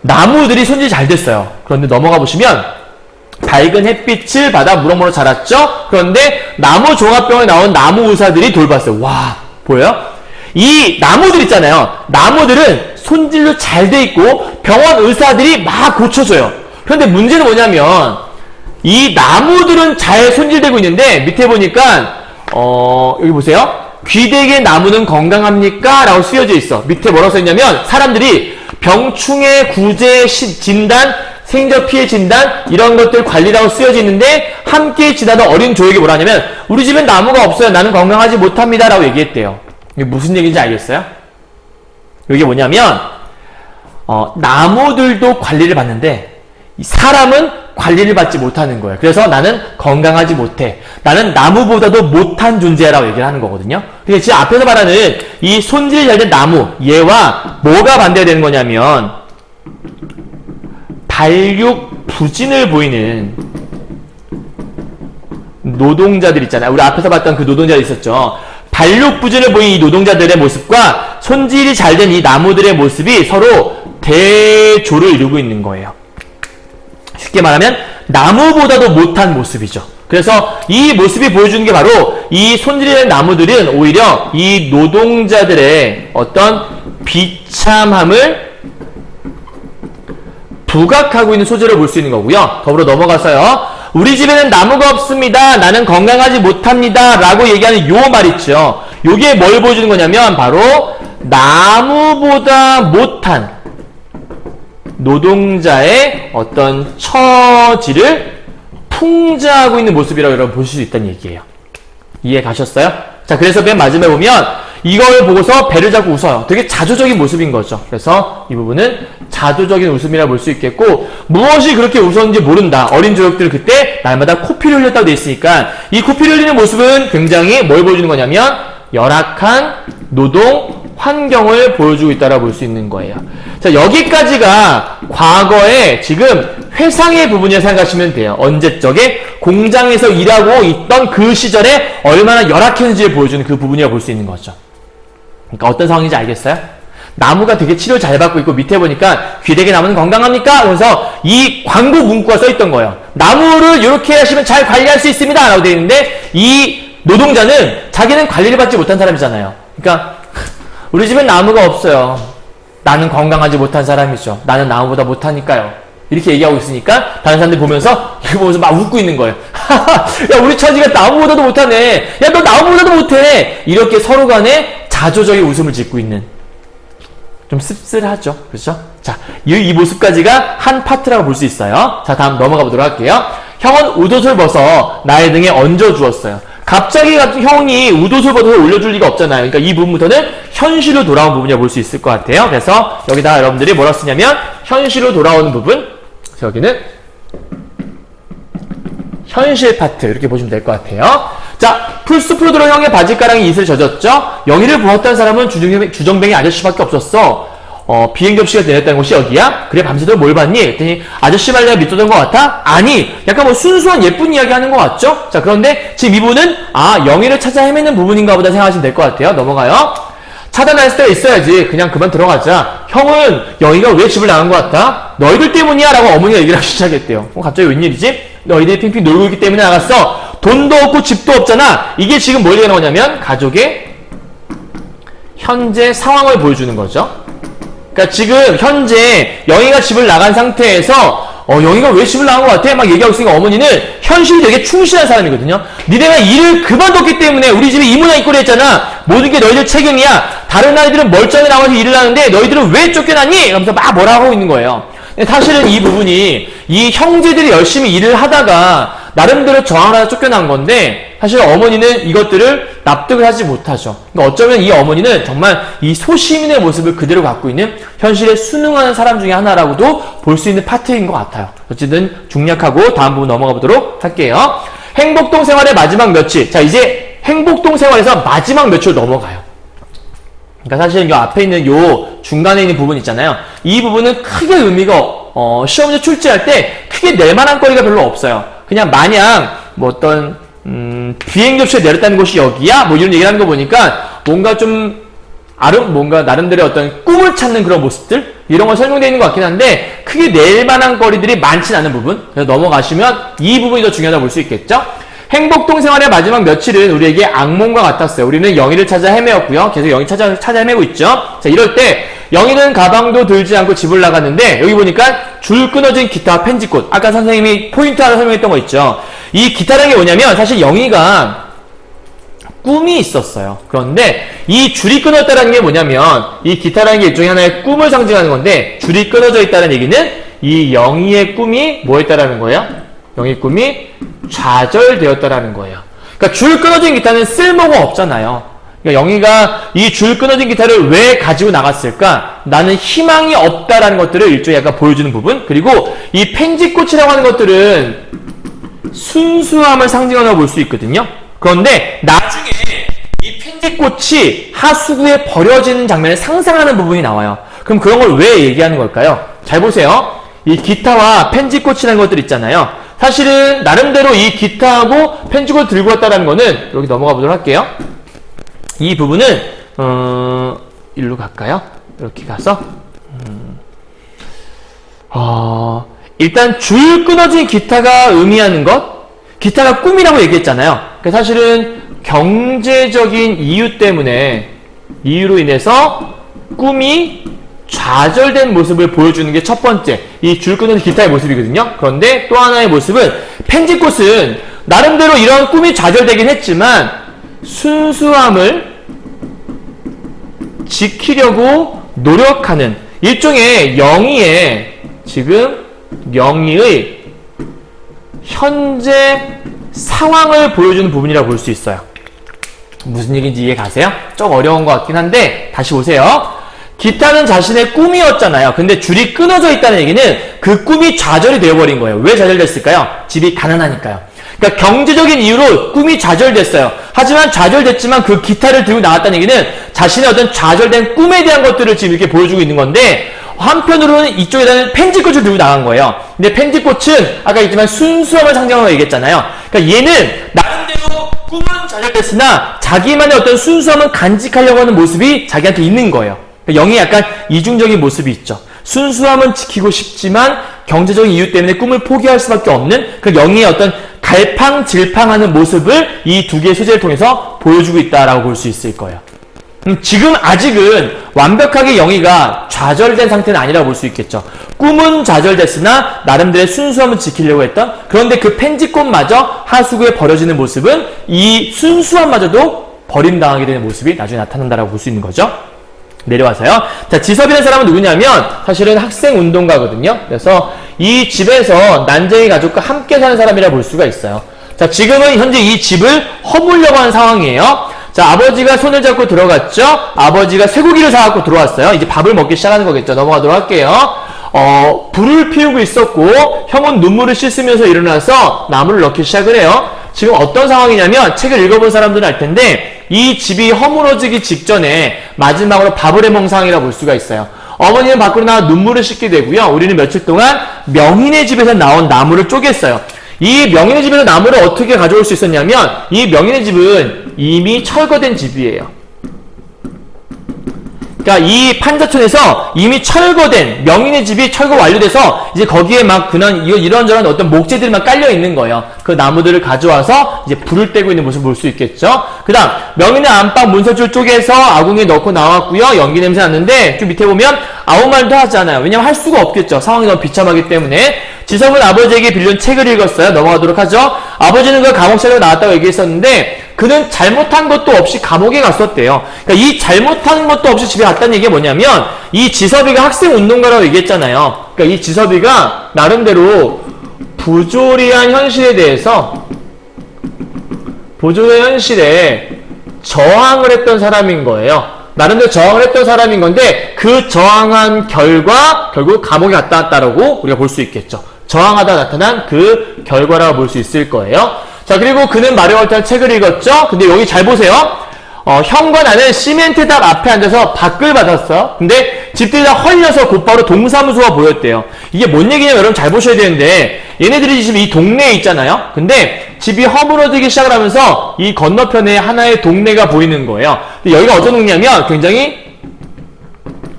나무들이 손질이 잘 됐어요. 그런데 넘어가 보시면 밝은 햇빛을 받아 무럭무럭 자랐죠. 그런데 나무 종합병원에 나온 나무 의사들이 돌봤어요. 와, 보여요? 이 나무들 있잖아요. 나무들은 손질도 잘 돼 있고 병원 의사들이 막 고쳐줘요. 그런데 문제는 뭐냐면 이 나무들은 잘 손질되고 있는데 밑에 보니까 여기 보세요. 귀대의 나무는 건강합니까? 라고 쓰여져 있어. 밑에 뭐라고 써있냐면 사람들이 병충해 구제 진단 생적 피해 진단 이런 것들 관리라고 쓰여져 있는데 함께 지나던 어린 조역이 뭐라 하냐면 우리 집엔 나무가 없어요. 나는 건강하지 못합니다. 라고 얘기했대요. 이게 무슨 얘기인지 알겠어요? 이게 뭐냐면 나무들도 관리를 받는데 사람은 관리를 받지 못하는 거예요. 그래서 나는 건강하지 못해. 나는 나무보다도 못한 존재라고 얘기를 하는 거거든요. 그러니까 지금 앞에서 말하는 이 손질이 잘 된 나무, 얘와 뭐가 반대가 되는 거냐면 발육부진을 보이는 노동자들 있잖아요. 우리 앞에서 봤던 그 노동자들 있었죠. 발육부진을 보이는 이 노동자들의 모습과 손질이 잘 된 이 나무들의 모습이 서로 대조를 이루고 있는 거예요. 쉽게 말하면 나무보다도 못한 모습이죠. 그래서 이 모습이 보여주는 게 바로 이 손질이 된 나무들은 오히려 이 노동자들의 어떤 비참함을 부각하고 있는 소재를 볼 수 있는 거고요. 더불어 넘어가서요. 우리 집에는 나무가 없습니다. 나는 건강하지 못합니다. 라고 얘기하는 요 말 있죠. 요게 뭘 보여주는 거냐면 바로 나무보다 못한 노동자의 어떤 처지를 풍자하고 있는 모습이라고 여러분 보실 수 있다는 얘기예요. 이해 가셨어요? 자, 그래서 맨 마지막에 보면 이걸 보고서 배를 잡고 웃어요. 되게 자조적인 모습인 거죠. 그래서 이 부분은 자조적인 웃음이라 볼 수 있겠고 무엇이 그렇게 웃었는지 모른다. 어린 조역들 그때 날마다 코피를 흘렸다고 돼 있으니까 이 코피를 흘리는 모습은 굉장히 뭘 보여주는 거냐면 열악한 노동 환경을 보여주고 있다고 볼 수 있는 거예요. 자, 여기까지가 과거에 지금 회상의 부분이라 생각하시면 돼요. 언제적에 공장에서 일하고 있던 그 시절에 얼마나 열악했는지를 보여주는 그 부분이라고 볼 수 있는 거죠. 그러니까 어떤 상황인지 알겠어요? 나무가 되게 치료 잘 받고 있고 밑에 보니까 귀대개 나무는 건강합니까? 그래서 이 광고 문구가 써 있던 거예요. 나무를 이렇게 하시면 잘 관리할 수 있습니다. 라고 되어 있는데 이 노동자는 자기는 관리를 받지 못한 사람이잖아요. 그러니까 우리 집엔 나무가 없어요. 나는 건강하지 못한 사람이죠. 나는 나무보다 못하니까요. 이렇게 얘기하고 있으니까 다른 사람들이 보면서 이거 보면서 막 웃고 있는 거예요. 야, 우리 처지가 나무보다도 못하네. 야, 너 나무보다도 못해. 이렇게 서로 간에 자조적인 웃음을 짓고 있는, 좀 씁쓸하죠. 그렇죠? 자, 이 모습까지가 한 파트라고 볼 수 있어요. 자, 다음 넘어가 보도록 할게요. 형은 우도솔 벗어 나의 등에 얹어 주었어요. 갑자기 형이 우도솔 벗어서 올려줄 리가 없잖아요. 그러니까 이 부분부터는 현실로 돌아온 부분이라고 볼 수 있을 것 같아요. 그래서 여기다 여러분들이 뭐라 쓰냐면 현실로 돌아오는 부분, 그래서 여기는 현실 파트 이렇게 보시면 될 것 같아요. 자, 풀숲으로 들어 형의 바지가랑이 이슬 젖었죠? 영희를 보았던 사람은 주정뱅이 아저씨밖에 없었어. 비행 접시가 내렸다는 곳이 여기야? 그래, 밤새도록 뭘 봤니? 그랬더니 아저씨 말 내가 믿었던 것 같아? 아니, 약간 뭐 순수한 예쁜 이야기 하는 것 같죠? 자, 그런데 지금 이 부분은 영희를 찾아 헤매는 부분인가 보다 생각하시면 될 것 같아요. 넘어가요. 차단할 때가 있어야지. 그냥 그만 들어가자. 형은 영희가 왜 집을 나간 것 같아? 너희들 때문이야 라고 어머니가 얘기를 하기 시작했대요. 갑자기 웬일이지? 너희들이 핑핑 놀고 있기 때문에 나갔어. 돈도 없고 집도 없잖아. 이게 지금 뭘 얘기하는 거냐면 가족의 현재 상황을 보여주는 거죠. 그러니까 지금 현재 영희가 집을 나간 상태에서 영희가 왜 집을 나간 것 같아? 막 얘기하고 있으니까 어머니는 현실이 되게 충실한 사람이거든요. 니네가 일을 그만뒀기 때문에 우리 집에 이 모양 이 꼴이 했잖아. 모든 게 너희들 책임이야. 다른 아이들은 멀쩡히 나와서 일을 하는데 너희들은 왜 쫓겨났니? 이러면서 막 뭐라 하고 있는 거예요. 사실은 이 부분이 이 형제들이 열심히 일을 하다가 나름대로 저항을 쫓겨난 건데 사실 어머니는 이것들을 납득을 하지 못하죠. 그러니까 어쩌면 이 어머니는 정말 이 소시민의 모습을 그대로 갖고 있는 현실에 순응하는 사람 중에 하나라고도 볼 수 있는 파트인 것 같아요. 어쨌든 중략하고 다음 부분 넘어가 보도록 할게요. 행복동 생활의 마지막 며칠. 자, 이제 행복동 생활에서 마지막 며칠 넘어가요. 그러니까 사실은 이 앞에 있는 요 중간에 있는 부분 있잖아요. 이 부분은 크게 의미가 시험문제 출제할 때 크게 낼만한 거리가 별로 없어요. 그냥 마냥 뭐 어떤 비행 접시에 내렸다는 곳이 여기야? 뭐 이런 얘기를 하는 거 보니까 뭔가 좀 뭔가 나름대로의 어떤 꿈을 찾는 그런 모습들 이런 걸 설명되어 있는 것 같긴 한데 크게 낼만한 거리들이 많진 않은 부분. 그래서 넘어가시면 이 부분이 더 중요하다고 볼 수 있겠죠? 행복동 생활의 마지막 며칠은 우리에게 악몽과 같았어요. 우리는 영희를 찾아 헤매었고요. 계속 영희 찾아 헤매고 있죠. 자, 이럴 때 영희는 가방도 들지 않고 집을 나갔는데 여기 보니까 줄 끊어진 기타와 펜지꽃. 아까 선생님이 포인트 하나 설명했던 거 있죠. 이 기타라는 게 뭐냐면 사실 영희가 꿈이 있었어요. 그런데 이 줄이 끊어졌다는 게 뭐냐면 이 기타라는 게 일종의 하나의 꿈을 상징하는 건데 줄이 끊어져 있다는 얘기는 이 영희의 꿈이 뭐였다라는 거예요? 영희의 꿈이 좌절되었다라는 거예요. 그러니까 줄 끊어진 기타는 쓸모가 없잖아요. 그러니까 영희가 이 줄 끊어진 기타를 왜 가지고 나갔을까? 나는 희망이 없다라는 것들을 일종의 약간 보여주는 부분. 그리고 이 펜지꽃이라고 하는 것들은 순수함을 상징하다고 볼 수 있거든요. 그런데 나중에 이 펜지꽃이 하수구에 버려지는 장면을 상상하는 부분이 나와요. 그럼 그런 걸 왜 얘기하는 걸까요? 잘 보세요. 이 기타와 펜지꽃이라는 것들 있잖아요. 사실은 나름대로 이 기타하고 펜지꽃을 들고 왔다는 거는 여기 넘어가 보도록 할게요. 이 부분은 일로 갈까요? 이렇게 가서 일단 줄 끊어진 기타가 의미하는 것, 기타가 꿈이라고 얘기했잖아요. 그러니까 사실은 경제적인 이유로 인해서 꿈이 좌절된 모습을 보여주는 게 첫 번째, 이 줄 끊어진 기타의 모습이거든요. 그런데 또 하나의 모습은 펜지꽃은 나름대로 이런 꿈이 좌절되긴 했지만 순수함을 지키려고 노력하는 일종의 영희의 현재 상황을 보여주는 부분이라고 볼 수 있어요. 무슨 얘기인지 이해 가세요? 좀 어려운 것 같긴 한데 다시 보세요. 기타는 자신의 꿈이었잖아요. 근데 줄이 끊어져 있다는 얘기는 그 꿈이 좌절이 되어버린 거예요. 왜 좌절됐을까요? 집이 가난하니까요. 그러니까 경제적인 이유로 꿈이 좌절됐어요. 하지만 좌절됐지만 그 기타를 들고 나왔다는 얘기는 자신의 어떤 좌절된 꿈에 대한 것들을 지금 이렇게 보여주고 있는 건데, 한편으로는 이쪽에다는 펜지꽃을 들고 나간 거예요. 근데 펜지꽃은 아까 얘기했지만 순수함을 상징하라고 얘기했잖아요. 그러니까 얘는 나름대로 꿈은 좌절됐으나 자기만의 어떤 순수함을 간직하려고 하는 모습이 자기한테 있는 거예요. 그러니까 영이 약간 이중적인 모습이 있죠. 순수함은 지키고 싶지만 경제적인 이유 때문에 꿈을 포기할 수밖에 없는 그 영희의 어떤 갈팡질팡하는 모습을 이 두 개의 소재를 통해서 보여주고 있다라고 볼 수 있을 거예요. 지금 아직은 완벽하게 영희가 좌절된 상태는 아니라고 볼 수 있겠죠. 꿈은 좌절됐으나 나름대로의 순수함을 지키려고 했던, 그런데 그 펜지꽃마저 하수구에 버려지는 모습은 이 순수함마저도 버림당하게 되는 모습이 나중에 나타난다라고 볼 수 있는 거죠. 내려와서요. 자, 지섭이라는 사람은 누구냐면 사실은 학생운동가거든요. 그래서 이 집에서 난쟁이 가족과 함께 사는 사람이라 볼 수가 있어요. 자, 지금은 현재 이 집을 허물려고 하는 상황이에요. 자, 아버지가 손을 잡고 들어갔죠. 아버지가 쇠고기를 사갖고 들어왔어요. 이제 밥을 먹기 시작하는 거겠죠. 넘어가도록 할게요. 불을 피우고 있었고 형은 눈물을 씻으면서 일어나서 나무를 넣기 시작을 해요. 지금 어떤 상황이냐면 책을 읽어본 사람들은 알 텐데 이 집이 허물어지기 직전에 마지막으로 밥을 해먹은 상황이라고 볼 수가 있어요. 어머니는 밖으로 나와 눈물을 씻게 되고요. 우리는 며칠 동안 명인의 집에서 나온 나무를 쪼갰어요. 이 명인의 집에서 나무를 어떻게 가져올 수 있었냐면 이 명인의 집은 이미 철거된 집이에요. 그러니까 이 판자촌에서 이미 철거된 명인의 집이 철거 완료돼서 이제 거기에 막 이런저런 어떤 목재들이 막 깔려 있는 거예요. 그 나무들을 가져와서 이제 불을 떼고 있는 모습을 볼 수 있겠죠. 그 다음 명인의 안방 문설주를 쪼개서 아궁이에 넣고 나왔고요. 연기 냄새 났는데 좀 밑에 보면 아무 말도 하지 않아요. 왜냐면 할 수가 없겠죠. 상황이 너무 비참하기 때문에. 지섭은 아버지에게 빌린 책을 읽었어요. 넘어가도록 하죠. 아버지는 그 감옥살이로 나왔다고 얘기했었는데 그는 잘못한 것도 없이 감옥에 갔었대요. 그러니까 이 잘못한 것도 없이 집에 갔다는 얘기가 뭐냐면 이 지섭이가 학생운동가라고 얘기했잖아요. 그러니까 이 지섭이가 나름대로 부조리한 현실에 대해서 부조리한 현실에 저항을 했던 사람인 거예요. 나름대로 저항을 했던 사람인 건데 그 저항한 결과 결국 감옥에 갔다 왔다라고 우리가 볼 수 있겠죠. 저항하다 나타난 그 결과라고 볼 수 있을 거예요. 자, 그리고 그는 마리오 월트라는 책을 읽었죠. 근데 여기 잘 보세요. 형과 나는 시멘트 탑 앞에 앉아서 밖을 받았어. 근데 집들이 다 헐려서 곧바로 동사무소가 보였대요. 이게 뭔 얘기냐면 여러분 잘 보셔야 되는데 얘네들이 지금 이 동네에 있잖아요. 근데 집이 허물어지기 시작을 하면서 이 건너편에 하나의 동네가 보이는 거예요. 근데 여기가 어떤 동네냐면 굉장히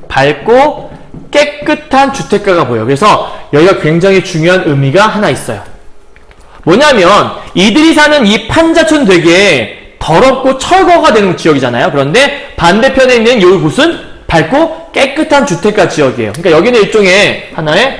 밝고 깨끗한 주택가가 보여요. 그래서 여기가 굉장히 중요한 의미가 하나 있어요. 뭐냐면 이들이 사는 이 판자촌 되게 더럽고 철거가 되는 지역이잖아요. 그런데 반대편에 있는 여기 곳은 밝고 깨끗한 주택가 지역이에요. 그러니까 여기는 일종의 하나의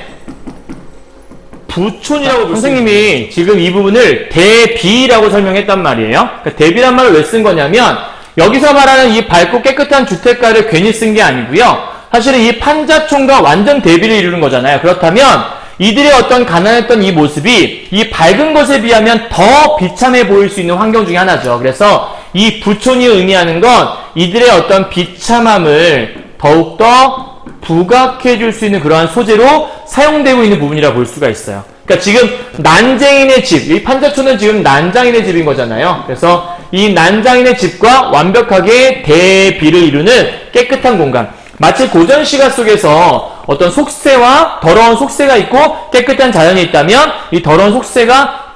부촌이라고 선생님이 지금 이 부분을 대비라고 설명했단 말이에요. 그러니까 대비란 말을 왜 쓴 거냐면 여기서 말하는 이 밝고 깨끗한 주택가를 괜히 쓴 게 아니고요. 사실은 이 판자촌과 완전 대비를 이루는 거잖아요. 그렇다면 이들의 어떤 가난했던 이 모습이 이 밝은 것에 비하면 더 비참해 보일 수 있는 환경 중에 하나죠. 그래서 이 부촌이 의미하는 건 이들의 어떤 비참함을 더욱더 부각해 줄 수 있는 그러한 소재로 사용되고 있는 부분이라 볼 수가 있어요. 그러니까 지금 난쟁인의 집, 이 판자촌은 지금 난장인의 집인 거잖아요. 그래서 이 난장인의 집과 완벽하게 대비를 이루는 깨끗한 공간. 마치 고전 시가 속에서 어떤 속세와 더러운 속세가 있고 깨끗한 자연이 있다면 이 더러운 속세가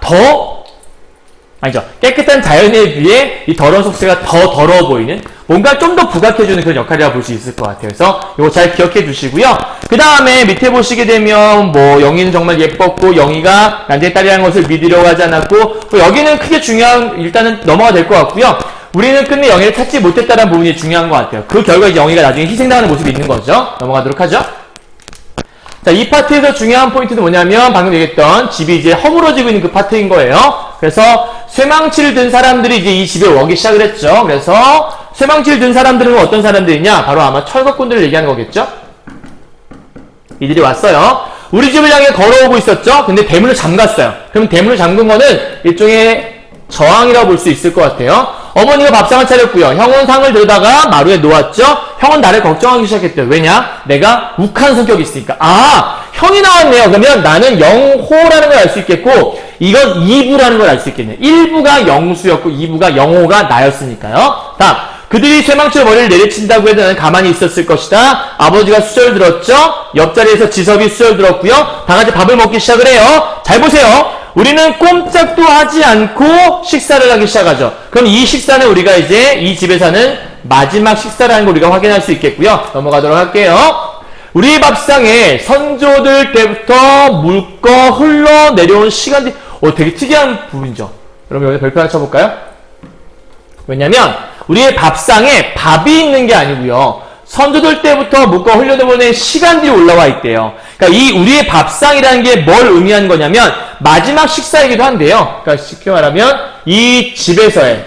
깨끗한 자연에 비해 이 더러운 속세가 더 더러워 보이는 뭔가 좀 더 부각해주는 그런 역할이라고 볼 수 있을 것 같아요. 그래서 이거 잘 기억해 주시고요. 그 다음에 밑에 보시게 되면 뭐 영희는 정말 예뻤고 영희가 난쟁이 딸이라는 것을 믿으려고 하지 않았고 뭐 여기는 크게 중요한 일단은 넘어가 될 것 같고요. 우리는 끝내 영희를 찾지 못했다는 부분이 중요한 것 같아요. 그 결과 이제 영희가 나중에 희생당하는 모습이 있는 거죠. 넘어가도록 하죠. 자, 이 파트에서 중요한 포인트는 뭐냐면 방금 얘기했던 집이 이제 허물어지고 있는 그 파트인 거예요. 그래서 쇠망치를 든 사람들이 이제 이 집에 오기 시작을 했죠. 그래서 쇠망치를 든 사람들은 어떤 사람들이냐? 바로 아마 철거꾼들을 얘기하는 거겠죠? 이들이 왔어요. 우리 집을 향해 걸어오고 있었죠? 근데 대문을 잠갔어요. 그럼 대문을 잠근 거는 일종의 저항이라고 볼 수 있을 것 같아요. 어머니가 밥상을 차렸고요. 형은 상을 들다가 마루에 놓았죠. 형은 나를 걱정하기 시작했대요. 왜냐? 내가 욱한 성격이 있으니까. 아, 형이 나왔네요. 그러면 나는 영호라는 걸 알 수 있겠고 이건 2부라는 걸 알 수 있겠네요. 1부가 영수였고 2부가 영호가 나였으니까요. 다음, 그들이 쇠망치로 머리를 내리친다고 해도 나는 가만히 있었을 것이다. 아버지가 수저를 들었죠. 옆자리에서 지섭이 수저를 들었고요. 다 같이 밥을 먹기 시작을 해요. 잘 보세요. 우리는 꼼짝도 하지 않고 식사를 하기 시작하죠. 그럼 이 식사는 우리가 이제 이 집에서 하는 마지막 식사라는 걸 우리가 확인할 수 있겠고요. 넘어가도록 할게요. 우리 밥상에 선조들 때부터 물거 흘러내려온 시간들이 되게 특이한 부분이죠. 여러분 여기다 별표 하나 쳐볼까요? 왜냐면 우리의 밥상에 밥이 있는 게 아니고요. 선조들 때부터 물거 흘려내보낸 시간들이 올라와 있대요. 그러니까 이 우리의 밥상이라는 게 뭘 의미하는 거냐면 마지막 식사이기도 한데요. 그러니까 쉽게 말하면 이 집에서의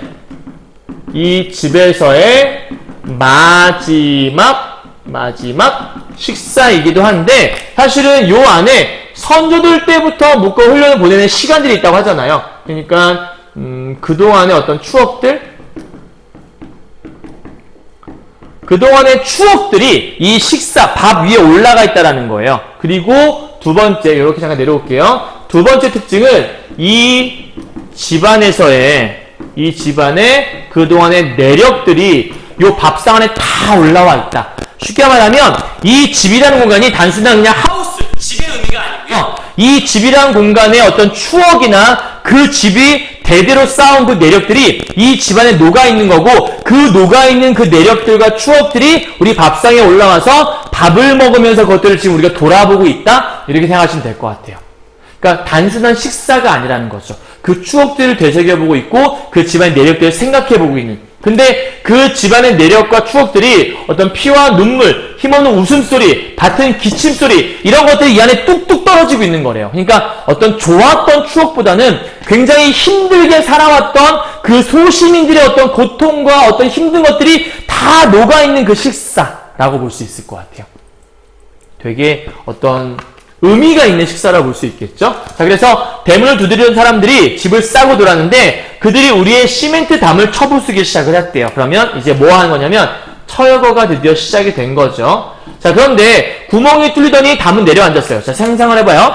마지막 식사이기도 한데 사실은 요 안에 선조들 때부터 묶어 흘려보내는 시간들이 있다고 하잖아요. 그러니까 그동안의 어떤 그동안의 추억들이 이 식사, 밥 위에 올라가 있다는 거예요. 그리고 두 번째, 이렇게 잠깐 내려올게요. 두 번째 특징은 이 집안의 그동안의 내력들이 요 밥상 안에 다 올라와 있다. 쉽게 말하면 이 집이라는 공간이 단순한 그냥 하우스, 집의 의미가 아니고요. 이 집이라는 공간의 어떤 추억이나 그 집이 대대로 쌓아온 그 내력들이 이 집안에 녹아있는 거고 그 녹아있는 그 내력들과 추억들이 우리 밥상에 올라와서 밥을 먹으면서 그것들을 지금 우리가 돌아보고 있다? 이렇게 생각하시면 될 것 같아요. 그러니까 단순한 식사가 아니라는 거죠. 그 추억들을 되새겨보고 있고 그 집안의 내력들을 생각해보고 있는. 근데 그 집안의 내력과 추억들이 어떤 피와 눈물, 힘없는 웃음소리, 밭은 기침소리 이런 것들이 이 안에 뚝뚝 떨어지고 있는 거래요. 그러니까 어떤 좋았던 추억보다는 굉장히 힘들게 살아왔던 그 소시민들의 어떤 고통과 어떤 힘든 것들이 다 녹아있는 그 식사라고 볼 수 있을 것 같아요. 되게 어떤 의미가 있는 식사라고 볼 수 있겠죠? 자, 그래서 대문을 두드리던 사람들이 집을 싸고 돌았는데 그들이 우리의 시멘트 담을 쳐부수기 시작을 했대요. 그러면 이제 뭐 하는 거냐면 철거가 드디어 시작이 된 거죠. 자, 그런데 구멍이 뚫리더니 담은 내려앉았어요. 자, 상상을 해봐요.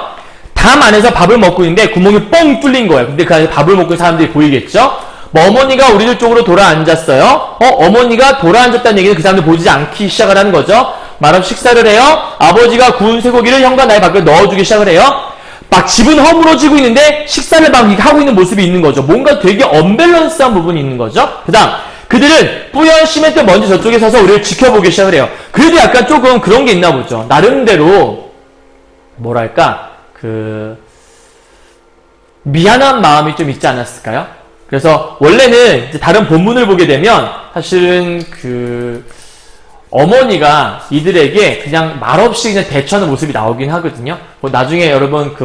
담 안에서 밥을 먹고 있는데 구멍이 뻥 뚫린 거예요. 근데 그 안에 밥을 먹고 있는 사람들이 보이겠죠? 뭐 어머니가 우리들 쪽으로 돌아앉았어요. 어머니가 돌아앉았다는 얘기는 그 사람들 보지 않기 시작을 하는 거죠. 말없이 식사를 해요. 아버지가 구운 쇠고기를 형과 나의 밥에 넣어주기 시작을 해요. 막 집은 허물어지고 있는데 식사를 막 하고 있는 모습이 있는 거죠. 뭔가 되게 언밸런스한 부분이 있는 거죠. 그 다음 그들은 뿌연 시멘트 먼지 저쪽에 서서 우리를 지켜보기 시작을 해요. 그래도 약간 조금 그런 게 있나 보죠. 나름대로 뭐랄까 미안한 마음이 좀 있지 않았을까요? 그래서 원래는 이제 다른 본문을 보게 되면 사실은 어머니가 이들에게 그냥 말없이 그냥 대처하는 모습이 나오긴 하거든요. 뭐 나중에 여러분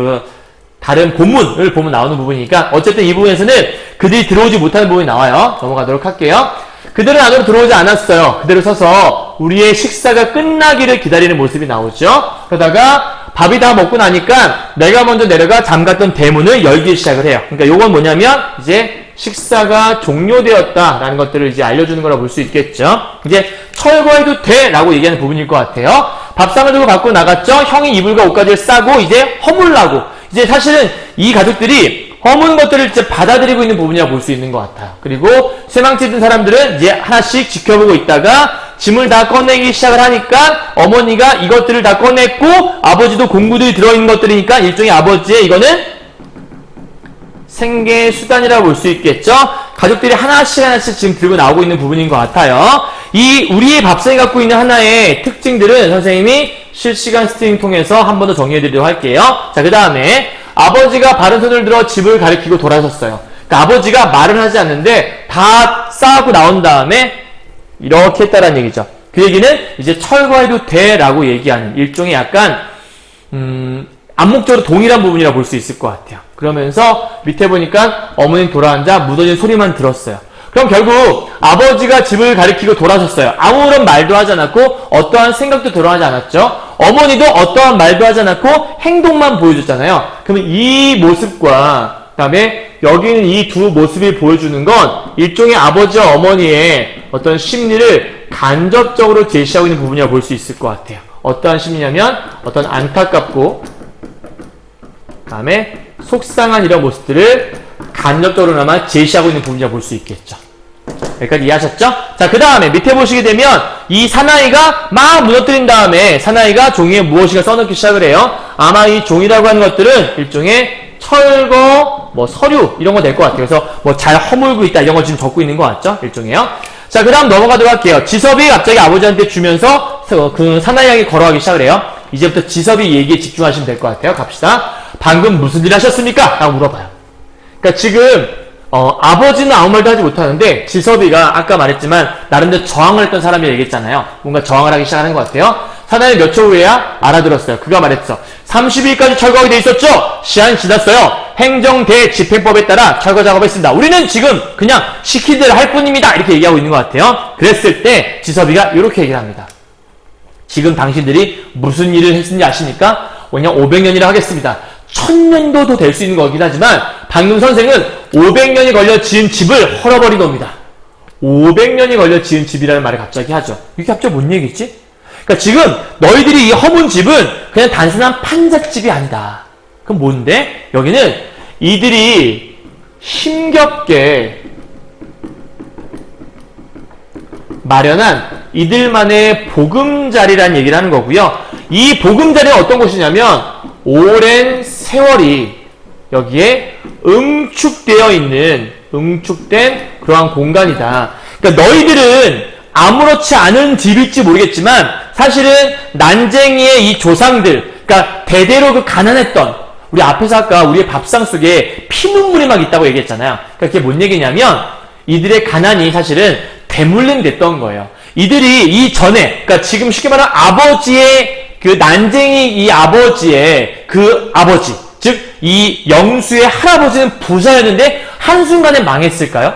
다른 본문을 보면 나오는 부분이니까 어쨌든 이 부분에서는 그들이 들어오지 못하는 부분이 나와요. 넘어가도록 할게요. 그들은 안으로 들어오지 않았어요. 그대로 서서 우리의 식사가 끝나기를 기다리는 모습이 나오죠. 그러다가 밥이 다 먹고 나니까 내가 먼저 내려가 잠갔던 대문을 열기 시작을 해요. 그러니까 요건 뭐냐면 이제 식사가 종료되었다라는 것들을 이제 알려주는 거라 볼 수 있겠죠. 이제 철거해도 돼라고 얘기하는 부분일 것 같아요. 밥상을 들고 갖고 나갔죠. 형이 이불과 옷가지를 싸고 이제 허물라고. 이제 사실은 이 가족들이 허문 것들을 이제 받아들이고 있는 부분이라 볼 수 있는 것 같아요. 그리고 쇠망치 든 사람들은 이제 하나씩 지켜보고 있다가 짐을 다 꺼내기 시작을 하니까 어머니가 이것들을 다 꺼냈고 아버지도 공구들이 들어있는 것들이니까 일종의 아버지의 이거는 생계 수단이라고 볼 수 있겠죠. 가족들이 하나씩 지금 들고 나오고 있는 부분인 것 같아요. 이 우리의 밥상이 갖고 있는 하나의 특징들은 선생님이 실시간 스트링 통해서 한 번 더 정리해드리도록 할게요. 자, 그 다음에 아버지가 바른 손을 들어 집을 가리키고 돌아섰어요. 그러니까 아버지가 말을 하지 않는데 다 싸고 나온 다음에 이렇게 했다라는 얘기죠. 그 얘기는 이제 철거해도 돼라고 얘기하는 일종의 약간 암묵적으로 동일한 부분이라 볼 수 있을 것 같아요. 그러면서 밑에 보니까 어머니는 돌아앉아 무너진 소리만 들었어요. 그럼 결국 아버지가 집을 가리키고 돌아섰어요. 아무런 말도 하지 않았고 어떠한 생각도 들어가지 않았죠. 어머니도 어떠한 말도 하지 않았고 행동만 보여줬잖아요. 그러면 이 모습과 그다음에 여기는 이 두 모습이 보여주는 건 일종의 아버지와 어머니의 어떤 심리를 간접적으로 제시하고 있는 부분이라고 볼 수 있을 것 같아요. 어떠한 심리냐면 어떤 안타깝고 그다음에 속상한 이런 모습들을 간접적으로나마 제시하고 있는 부분이라고 볼 수 있겠죠. 여기까지 이해하셨죠? 자, 그 다음에 밑에 보시게 되면 이 사나이가 막 무너뜨린 다음에 사나이가 종이에 무엇인가 써넣기 시작을 해요. 아마 이 종이라고 하는 것들은 일종의 철거, 서류 이런 거 될 것 같아요. 그래서 잘 허물고 있다 이런 거 지금 적고 있는 것 같죠? 일종이요. 자, 그 다음 넘어가도록 할게요. 지섭이 갑자기 아버지한테 주면서 그 사나이 향해 걸어가기 시작을 해요. 이제부터 지섭이 얘기에 집중하시면 될 것 같아요. 갑시다. 방금 무슨 일 하셨습니까? 라고 물어봐요. 그러니까 지금 아버지는 아무 말도 하지 못하는데 지섭이가 아까 말했지만 나름대로 저항을 했던 사람이 얘기했잖아요. 뭔가 저항을 하기 시작하는 것 같아요. 사나이 몇 초 후에야 알아들었어요. 그가 말했어. 30일까지 철거하게 돼 있었죠? 시한이 지났어요. 행정대 집행법에 따라 철거 작업했습니다. 우리는 지금 그냥 시킨 대로 할 뿐입니다. 이렇게 얘기하고 있는 것 같아요. 그랬을 때 지섭이가 이렇게 얘기를 합니다. 지금 당신들이 무슨 일을 했는지 아십니까? 그냥 500년이라 하겠습니다. 1000년도 될 수 있는 거긴 하지만 방금 선생은 500년이 걸려 지은 집을 헐어버린 겁니다. 500년이 걸려 지은 집이라는 말을 갑자기 하죠. 이게 갑자기 뭔 얘기지? 그러니까 지금 너희들이 이 허문 집은 그냥 단순한 판잣집이 아니다. 그럼 뭔데? 여기는 이들이 힘겹게 마련한 이들만의 보금자리라는 얘기를 하는 거고요. 이 보금자리는 어떤 곳이냐면 오랜 세월이 여기에 응축되어 있는 응축된 그러한 공간이다. 그러니까 너희들은 아무렇지 않은 집일지 모르겠지만 사실은 난쟁이의 이 조상들, 그러니까 대대로 그 가난했던 우리 앞에서 아까 우리의 밥상 속에 피눈물이 막 있다고 얘기했잖아요. 그러니까 그게 뭔 얘기냐면 이들의 가난이 사실은 대물림됐던 거예요. 이들이 이 전에, 그러니까 지금 쉽게 말하면 아버지의 그 난쟁이 이 아버지의 그 아버지, 즉 이 영수의 할아버지는 부자였는데 한순간에 망했을까요?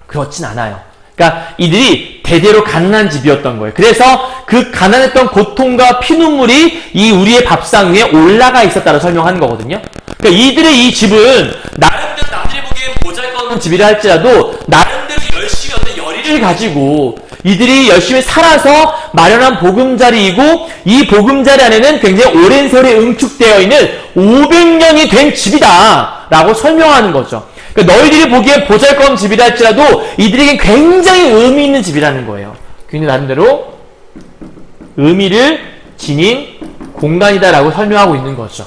그렇진 않아요. 그러니까 이들이 대대로 가난한 집이었던 거예요. 그래서 그 가난했던 고통과 피눈물이 이 우리의 밥상 위에 올라가 있었다고 설명하는 거거든요. 그러니까 이들의 이 집은 나름대로 남들이 보기엔 보잘것없는 집이라 할지라도 나름대로 열심히 어떤 열의를 가지고 이들이 열심히 살아서 마련한 보금자리이고 이 보금자리 안에는 굉장히 오랜 세월에 응축되어 있는 500년이 된 집이다 라고 설명하는 거죠. 그러니까 너희들이 보기에 보잘것없는 집이라 할지라도 이들에겐 굉장히 의미 있는 집이라는 거예요. 굉장히 나름대로 의미를 지닌 공간이다라고 설명하고 있는 거죠.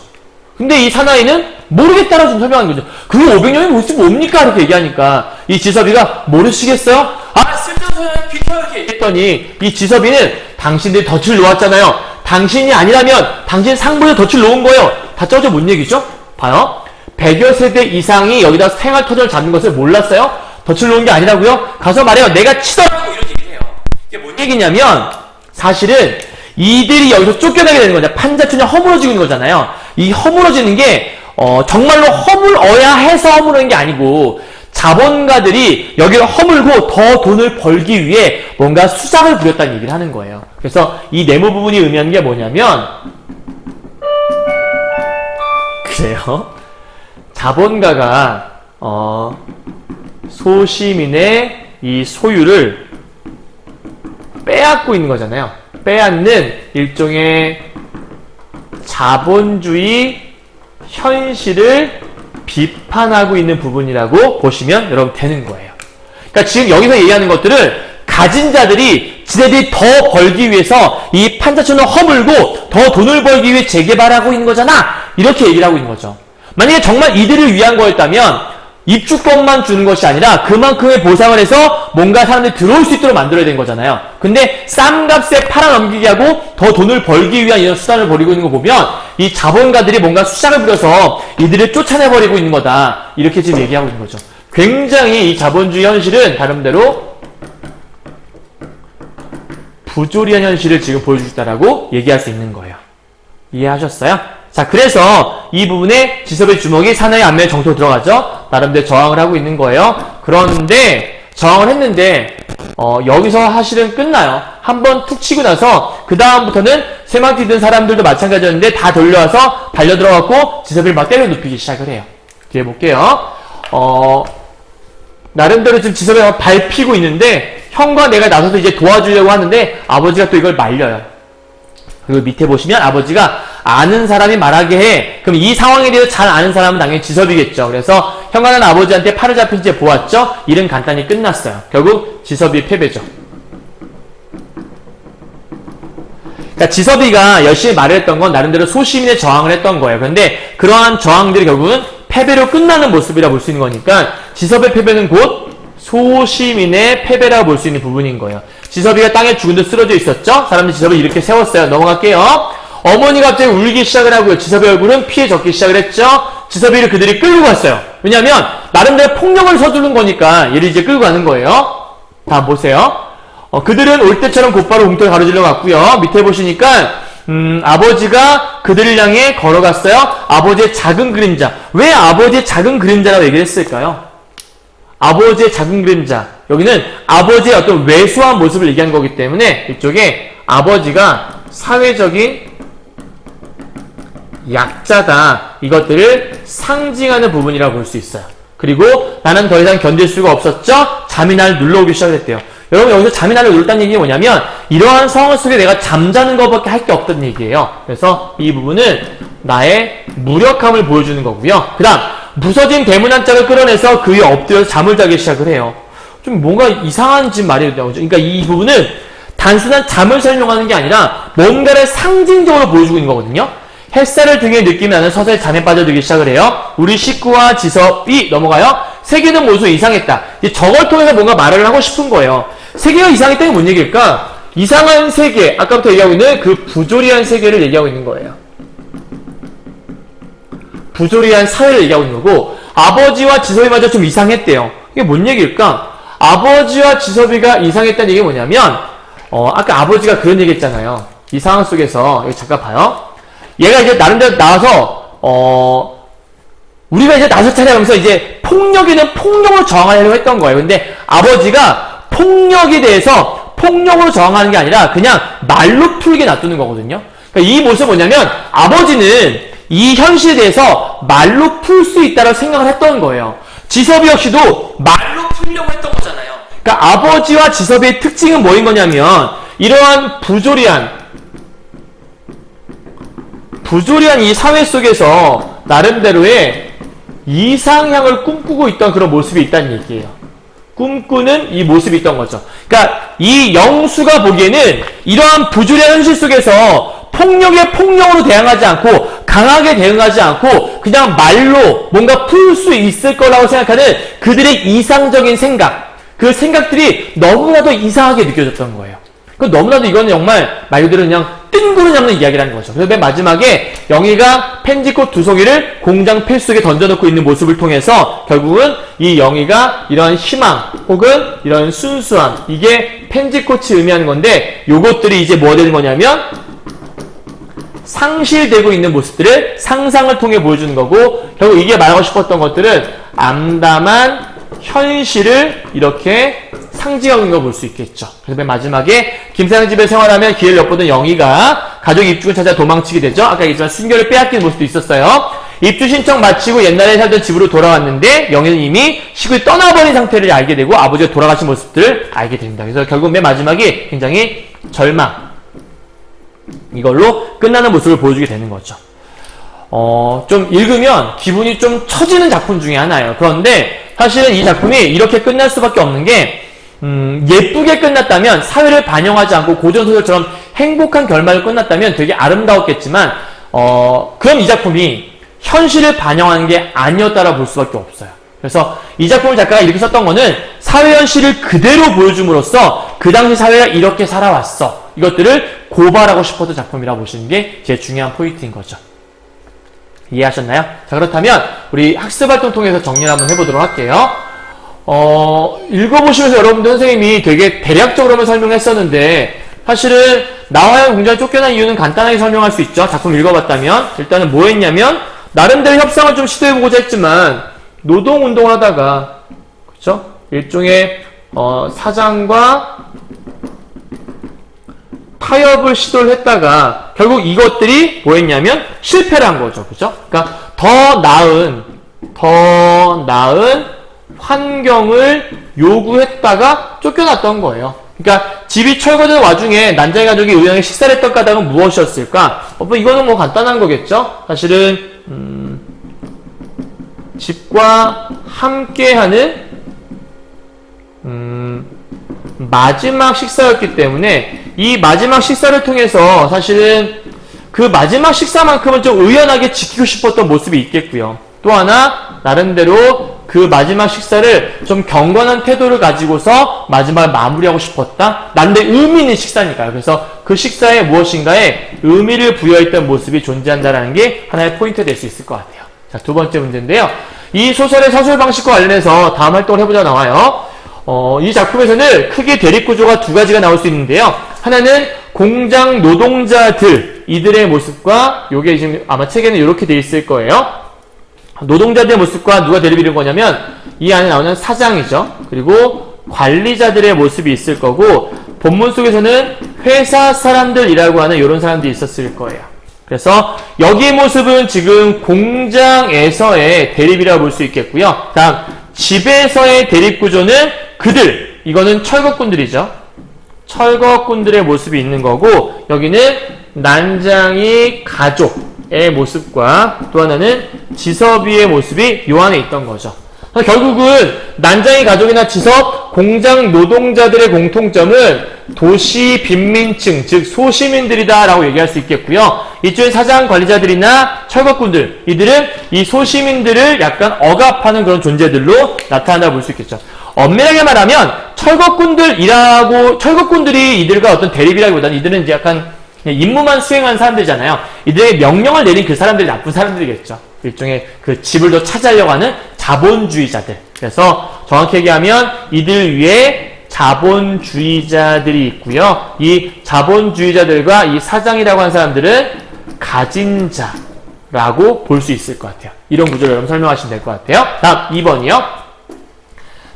근데 이 사나이는 모르겠다라고 좀 설명하는 거죠. 그 500년이 무슨 뭡니까? 이렇게 얘기하니까 이 지섭이가 모르시겠어요? 아, 쓸데없는 소리 비켜 이렇게 했더니 이 지섭이는 당신들이 덫을 놓았잖아요. 당신이 아니라면 당신 상부에 덫을 놓은 거예요. 다짜고짜 뭔 얘기죠? 봐요. 100여 세대 이상이 여기다 생활터전을 잡는 것을 몰랐어요? 덫을 놓은 게 아니라고요? 가서 말해요. 내가 치더라고 이런 얘기를 해요. 이게 뭔 얘기냐면 사실은 이들이 여기서 쫓겨나게 되는 거잖아요. 판자촌이 허물어지고 있는 거잖아요. 이 허물어지는 게 정말로 허물어야 해서 허물어진 게 아니고 자본가들이 여기를 허물고 더 돈을 벌기 위해 뭔가 수작을 부렸다는 얘기를 하는 거예요. 그래서 이 네모 부분이 의미하는 게 뭐냐면, 그래요. 자본가가 소시민의 이 소유를 빼앗고 있는 거잖아요. 빼앗는 일종의 자본주의 현실을 비판하고 있는 부분이라고 보시면 여러분 되는 거예요. 그러니까 지금 여기서 얘기하는 것들을 가진 자들이 지네들이 더 벌기 위해서 이 판자촌을 허물고 더 돈을 벌기 위해 재개발하고 있는 거잖아. 이렇게 얘기를 하고 있는 거죠. 만약에 정말 이들을 위한 거였다면 입주권만 주는 것이 아니라 그만큼의 보상을 해서 뭔가 사람들이 들어올 수 있도록 만들어야 되는 거잖아요. 근데 싼 값에 팔아넘기게 하고 더 돈을 벌기 위한 이런 수단을 벌이고 있는 거 보면 이 자본가들이 뭔가 수작을 부려서 이들을 쫓아내버리고 있는 거다. 이렇게 지금 얘기하고 있는 거죠. 굉장히 이 자본주의 현실은 나름대로 부조리한 현실을 지금 보여주고 있다라고 얘기할 수 있는 거예요. 이해하셨어요? 자, 그래서 이 부분에 지섭의 주먹이 사나이 안면에 정토로 들어가죠. 나름대로 저항을 하고 있는 거예요. 그런데 저항을 했는데 여기서 사실은 끝나요. 한번 툭 치고 나서 그 다음부터는 쇠망티 든 사람들도 마찬가지였는데 다 돌려와서 달려 들어갔고 지섭이를 막 때려 눕히기 시작을 해요. 뒤에 볼게요. 나름대로 지금 지섭이 밟히고 있는데 형과 내가 나서서 이제 도와주려고 하는데 아버지가 또 이걸 말려요. 그리고 밑에 보시면 아버지가 아는 사람이 말하게 해. 그럼 이 상황에 대해서 잘 아는 사람은 당연히 지섭이겠죠. 그래서 형과 나는 아버지한테 팔을 잡힌 채 보았죠. 일은 간단히 끝났어요. 결국 지섭이 패배죠. 그러니까 지섭이가 열심히 말을 했던 건 나름대로 소시민의 저항을 했던 거예요. 그런데 그러한 저항들이 결국은 패배로 끝나는 모습이라 볼 수 있는 거니까 지섭의 패배는 곧 소시민의 패배라고 볼 수 있는 부분인 거예요. 지섭이가 땅에 죽은 듯 쓰러져 있었죠. 사람들이 지섭을 이렇게 세웠어요. 넘어갈게요. 어머니가 갑자기 울기 시작을 하고요. 지섭의 얼굴은 피해 적기 시작을 했죠. 지섭이를 그들이 끌고 갔어요. 왜냐하면 나름대로 폭력을 서두른 거니까 얘를 이제 끌고 가는 거예요. 다 보세요. 그들은 올 때처럼 곧바로 웅터를 가로질러 갔고요. 밑에 보시니까 아버지가 그들을 향해 걸어갔어요. 아버지의 작은 그림자. 왜 아버지의 작은 그림자라고 얘기를 했을까요? 아버지의 작은 그림자. 여기는 아버지의 어떤 왜소한 모습을 얘기한 거기 때문에 이쪽에 아버지가 사회적인 약자다. 이것들을 상징하는 부분이라고 볼 수 있어요. 그리고 나는 더 이상 견딜 수가 없었죠? 잠이 나를 눌러오기 시작했대요. 여러분 여기서 잠이 나를 눌렀다는 얘기가 뭐냐면 이러한 상황 속에 내가 잠자는 것밖에 할 게 없다는 얘기예요. 그래서 이 부분은 나의 무력함을 보여주는 거고요. 그 다음 부서진 대문 한 짝을 끌어내서 그 위에 엎드려서 잠을 자기 시작을 해요. 좀 뭔가 이상한 집 말이 나오죠. 그러니까 이 부분은 단순한 잠을 설명하는 게 아니라 뭔가를 상징적으로 보여주고 있는 거거든요. 햇살을 등에 느끼며 나는 서서히 잠에 빠져들기 시작을 해요. 우리 식구와 지섭이 넘어가요. 세계는 모두 이상했다. 저걸 통해서 뭔가 말을 하고 싶은 거예요. 세계가 이상했다는 게 뭔 얘기일까? 이상한 세계, 아까부터 얘기하고 있는 그 부조리한 세계를 얘기하고 있는 거예요. 부조리한 사회를 얘기하고 있는 거고 아버지와 지섭이마저 좀 이상했대요. 이게 뭔 얘기일까? 아버지와 지섭이가 이상했다는 얘기가 뭐냐면 아까 아버지가 그런 얘기 했잖아요. 이 상황 속에서 여기 잠깐 봐요. 얘가 이제 나름대로 나와서 우리가 이제 나설 차례 하면서 이제 폭력에는 폭력으로 저항하려고 했던 거예요. 근데 아버지가 폭력에 대해서 폭력으로 저항하는 게 아니라 그냥 말로 풀게 놔두는 거거든요. 그러니까 이 모습은 뭐냐면 아버지는 이 현실에 대해서 말로 풀 수 있다고 생각을 했던 거예요. 지섭이 역시도 말로 풀려고 했던 거잖아요. 그러니까 아버지와 지섭의 특징은 뭐인 거냐면 이러한 부조리한 이 사회 속에서 나름대로의 이상향을 꿈꾸고 있던 그런 모습이 있다는 얘기예요. 꿈꾸는 이 모습이 있던 거죠. 그러니까 이 영수가 보기에는 이러한 부조리한 현실 속에서 폭력에 폭력으로 대응하지 않고 강하게 대응하지 않고 그냥 말로 뭔가 풀 수 있을 거라고 생각하는 그들의 이상적인 생각, 그 생각들이 너무나도 이상하게 느껴졌던 거예요. 너무나도 이거는 정말 말 그대로 그냥 뜬구름 잡는 이야기라는 거죠. 그래서 맨 마지막에 영희가 펜지꽃 두 송이를 공장 폐 속에 던져놓고 있는 모습을 통해서 결국은 이 영희가 이런 희망 혹은 이런 순수함, 이게 펜지꽃이 의미하는 건데 요것들이 이제 뭐가 되는 거냐면 상실되고 있는 모습들을 상상을 통해 보여주는 거고 결국 이게 말하고 싶었던 것들은 암담한 현실을 이렇게 상징하고 있는 걸 볼 수 있겠죠. 그래서 맨 마지막에 김사장 집에 생활하면 기회를 엿보던 영희가 가족 입주를 찾아 도망치게 되죠. 아까 얘기했지만 순결을 빼앗기는 모습도 있었어요. 입주 신청 마치고 옛날에 살던 집으로 돌아왔는데 영희는 이미 시골에 떠나버린 상태를 알게 되고 아버지가 돌아가신 모습들을 알게 됩니다. 그래서 결국 맨 마지막이 굉장히 절망, 이걸로 끝나는 모습을 보여주게 되는 거죠. 좀 읽으면 기분이 좀 처지는 작품 중에 하나예요. 그런데 사실은 이 작품이 이렇게 끝날 수밖에 없는 게 예쁘게 끝났다면, 사회를 반영하지 않고 고전소설처럼 행복한 결말로 끝났다면 되게 아름다웠겠지만 그럼 이 작품이 현실을 반영하는 게 아니었다라 볼 수밖에 없어요. 그래서 이 작품을 작가가 이렇게 썼던 거는 사회 현실을 그대로 보여줌으로써 그 당시 사회가 이렇게 살아왔어, 이것들을 고발하고 싶었던 작품이라고 보시는 게 제일 중요한 포인트인 거죠. 이해하셨나요? 자, 그렇다면 우리 학습활동 통해서 정리를 한번 해보도록 할게요. 읽어보시면서 여러분들 선생님이 되게 대략적으로만 설명했었는데 사실은 나와요 공장에 쫓겨난 이유는 간단하게 설명할 수 있죠. 작품 읽어봤다면 일단은 뭐 했냐면 나름대로 협상을 좀 시도해보고자 했지만 노동운동을 하다가, 그쵸? 일종의 사장과 타협을 시도를 했다가 결국 이것들이 뭐 했냐면 실패를 한 거죠. 그죠? 그러니까 더 나은 환경을 요구했다가 쫓겨났던 거예요. 그러니까 집이 철거되는 와중에 난장이 가족이 의왕에 식사를 했던 까닭은 무엇이었을까? 이거는 뭐 간단한 거겠죠? 사실은 집과 함께하는 마지막 식사였기 때문에 이 마지막 식사를 통해서 사실은 그 마지막 식사만큼은 좀 의연하게 지키고 싶었던 모습이 있겠고요. 또 하나 나름대로 그 마지막 식사를 좀 경건한 태도를 가지고서 마지막을 마무리하고 싶었다. 나름대로 의미 있는 식사니까요. 그래서 그 식사에 무엇인가에 의미를 부여했던 모습이 존재한다는 게 하나의 포인트가 될 수 있을 것 같아요. 자, 두 번째 문제인데요. 이 소설의 서술 방식과 관련해서 다음 활동을 해보자 나와요. 이 작품에서는 크게 대립구조가 두 가지가 나올 수 있는데요. 하나는 공장 노동자들, 이들의 모습과, 요게 지금 아마 책에는 이렇게 돼 있을 거예요. 노동자들의 모습과 누가 대립이 된 거냐면 이 안에 나오는 사장이죠. 그리고 관리자들의 모습이 있을 거고, 본문 속에서는 회사 사람들이라고 하는 이런 사람들이 있었을 거예요. 그래서 여기의 모습은 지금 공장에서의 대립이라고 볼 수 있겠고요. 다음 집에서의 대립구조는 그들, 이거는 철거꾼들이죠. 철거꾼들의 모습이 있는 거고, 여기는 난장이 가족의 모습과 또 하나는 지섭이의 모습이 요 안에 있던 거죠. 결국은 난장이 가족이나 지섭, 공장 노동자들의 공통점은 도시 빈민층, 즉 소시민들이다 라고 얘기할 수 있겠고요. 이쪽에 사장 관리자들이나 철거꾼들, 이들은 이 소시민들을 약간 억압하는 그런 존재들로 나타난다 볼 수 있겠죠. 엄밀하게 말하면 철거꾼들이 이들과 어떤 대립이라기보다는 이들은 이제 약간 그냥 임무만 수행하는 사람들이잖아요. 이들의 명령을 내린 그 사람들이 나쁜 사람들이겠죠. 일종의 그 집을 더 차지하려고 하는 자본주의자들. 그래서 정확히 얘기하면 이들 위에 자본주의자들이 있고요. 이 자본주의자들과 이 사장이라고 하는 사람들은 가진 자라고 볼 수 있을 것 같아요. 이런 구조를 여러분 설명하시면 될 것 같아요. 다음 2번이요.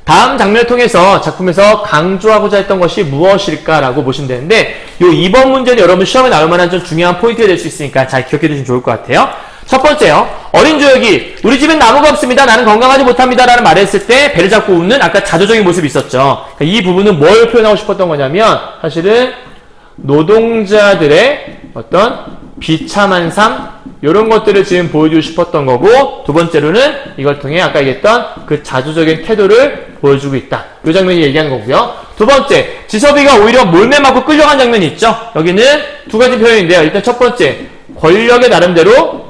다음 장면을 통해서 작품에서 강조하고자 했던 것이 무엇일까라고 보시면 되는데, 이 2번 문제는 여러분 시험에 나올 만한 좀 중요한 포인트가 될 수 있으니까 잘 기억해 두시면 좋을 것 같아요. 첫 번째요. 어린 조역이 우리 집엔 나무가 없습니다. 나는 건강하지 못합니다. 라는 말을 했을 때 배를 잡고 웃는 아까 자조적인 모습이 있었죠. 그러니까 이 부분은 뭘 표현하고 싶었던 거냐면 사실은 노동자들의 어떤 비참한 삶, 이런 것들을 지금 보여주고 싶었던 거고, 두 번째로는 이걸 통해 아까 얘기했던 그 자조적인 태도를 보여주고 있다. 이 장면이 얘기하는 거고요. 두 번째, 지섭이가 오히려 몰매 맞고 끌려간 장면이 있죠. 여기는 두 가지 표현인데요. 일단 첫 번째, 권력의 나름대로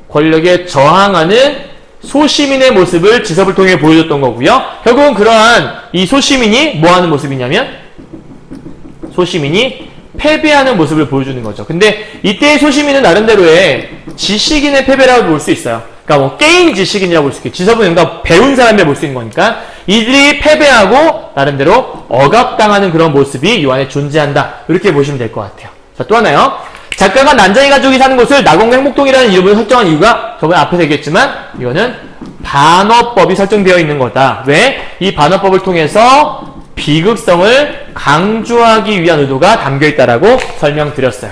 권력에 저항하는 소시민의 모습을 지섭을 통해 보여줬던 거고요. 결국은 그러한 이 소시민이 뭐 하는 모습이냐면 소시민이 패배하는 모습을 보여주는 거죠. 근데 이때의 소시민은 나름대로의 지식인의 패배라고 볼 수 있어요. 그러니까 뭐 게임 지식인이라고 볼 수 있겠죠. 지섭은 뭔가 배운 사람이라고 볼 수 있는 거니까 이들이 패배하고 나름대로 억압당하는 그런 모습이 이 안에 존재한다. 이렇게 보시면 될 것 같아요. 자, 또 하나요. 작가가 난장이 가족이 사는 곳을 나공 행복동이라는 이름을 설정한 이유가 저번에 앞에서 얘기했지만 이거는 반어법이 설정되어 있는 거다. 왜? 이 반어법을 통해서 비극성을 강조하기 위한 의도가 담겨있다라고 설명드렸어요.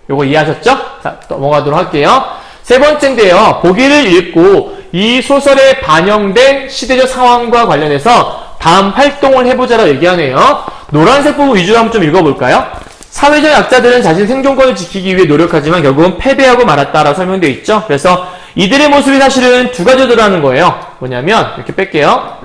요거 이해하셨죠? 자, 넘어가도록 할게요. 세 번째인데요. 보기를 읽고 이 소설에 반영된 시대적 상황과 관련해서 다음 활동을 해보자라고 얘기하네요. 노란색 부분 위주로 한번 좀 읽어볼까요? 사회적 약자들은 자신 생존권을 지키기 위해 노력하지만 결국은 패배하고 말았다라고 설명되어 있죠. 그래서 이들의 모습이 사실은 두 가지로 드러나는 거예요. 뭐냐면 이렇게 뺄게요.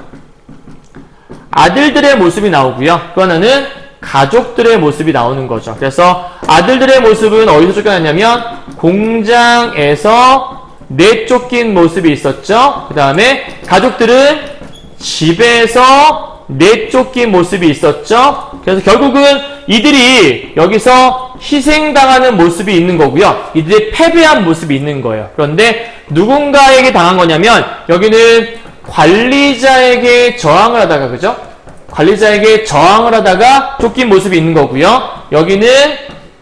아들들의 모습이 나오고요. 또 하나는 가족들의 모습이 나오는 거죠. 그래서 아들들의 모습은 어디서 쫓겨났냐면 공장에서 내쫓긴 모습이 있었죠. 그 다음에 가족들은 집에서 내쫓긴 모습이 있었죠. 그래서 결국은 이들이 여기서 희생당하는 모습이 있는 거고요. 이들이 패배한 모습이 있는 거예요. 그런데 누군가에게 당한 거냐면 여기는 관리자에게 저항을 하다가, 그죠? 관리자에게 저항을 하다가 쫓긴 모습이 있는 거고요. 여기는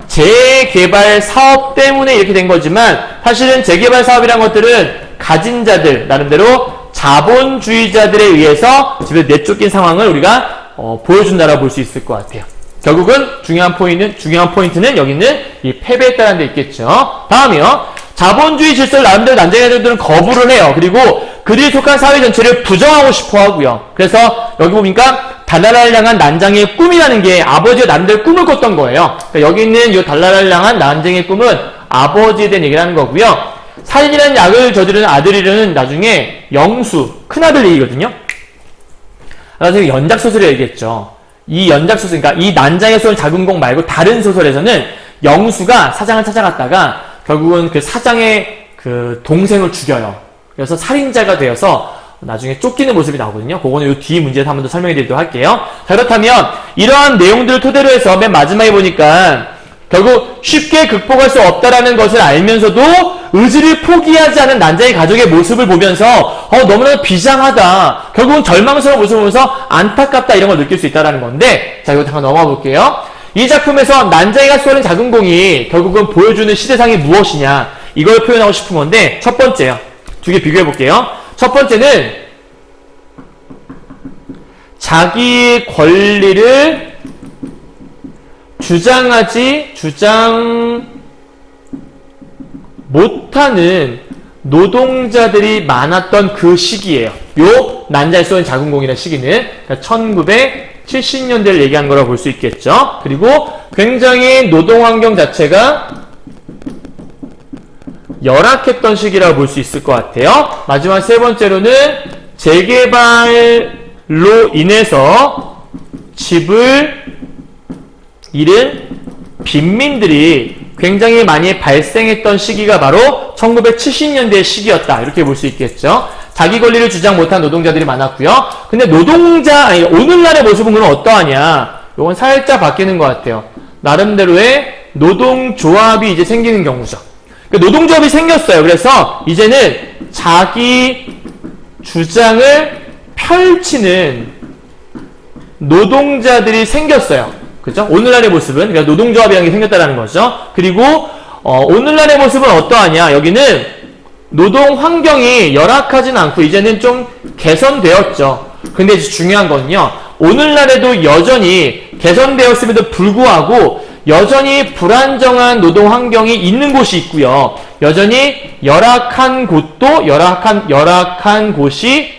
재개발 사업 때문에 이렇게 된 거지만 사실은 재개발 사업이란 것들은 가진 자들, 나름대로 자본주의자들에 의해서 집에 내쫓긴 상황을 우리가 보여준다라고 볼 수 있을 것 같아요. 결국은 중요한 포인트는 여기는 이 패배했다는 데 있겠죠. 다음이요. 자본주의 질서를 나름대로 난장애들은 거부를 해요. 그리고 그들이 속한 사회 전체를 부정하고 싶어 하고요. 그래서 여기 보니까 달나라를 향한 난장의 꿈이라는 게 아버지가 나름대로 꿈을 꿨던 거예요. 그러니까 여기 있는 이 달나라를 향한 난장의 꿈은 아버지에 대한 얘기를 하는 거고요. 살인이라는 약을 저지르는 아들이라는 나중에 영수, 큰아들 얘기거든요. 그래서 연작소설을 얘기했죠. 이 연작소설, 그러니까 이 난장의 소설 작은 공 말고 다른 소설에서는 영수가 사장을 찾아갔다가 결국은 그 사장의 그 동생을 죽여요. 그래서 살인자가 되어서 나중에 쫓기는 모습이 나오거든요. 그거는 이 뒤 문제에서 한 번 더 설명해 드리도록 할게요. 자, 그렇다면 이러한 내용들을 토대로 해서 맨 마지막에 보니까 결국 쉽게 극복할 수 없다라는 것을 알면서도 의지를 포기하지 않은 난장의 가족의 모습을 보면서 너무나 비장하다. 결국은 절망스러운 모습을 보면서 안타깝다 이런 걸 느낄 수 있다는 건데, 자, 이거 잠깐 넘어가 볼게요. 이 작품에서 난장이가 쏘는 작은 공이 결국은 보여주는 시대상이 무엇이냐, 이걸 표현하고 싶은 건데, 첫 번째요. 두 개 비교해 볼게요. 첫 번째는 자기의 권리를 주장 못하는 노동자들이 많았던 그 시기예요. 요 난자에 쏘는 작은 공이라는 시기는 그러니까 1970년대를 얘기한 거라고 볼 수 있겠죠. 그리고 굉장히 노동환경 자체가 열악했던 시기라고 볼 수 있을 것 같아요. 마지막 세 번째로는 재개발로 인해서 집을 잃은 빈민들이 굉장히 많이 발생했던 시기가 바로 1970년대 시기였다. 이렇게 볼 수 있겠죠. 자기 권리를 주장 못한 노동자들이 많았고요. 근데 오늘날의 모습은 그럼 어떠하냐? 이건 살짝 바뀌는 것 같아요. 나름대로의 노동조합이 이제 생기는 경우죠. 노동조합이 생겼어요. 그래서 이제는 자기 주장을 펼치는 노동자들이 생겼어요. 그죠? 오늘날의 모습은, 그러니까 노동조합이라는 게 생겼다는 거죠. 그리고, 오늘날의 모습은 어떠하냐? 여기는 노동 환경이 열악하진 않고, 이제는 좀 개선되었죠. 근데 이제 중요한 거는요, 오늘날에도 여전히 개선되었음에도 불구하고, 여전히 불안정한 노동 환경이 있는 곳이 있고요. 여전히 열악한 곳도, 열악한 곳이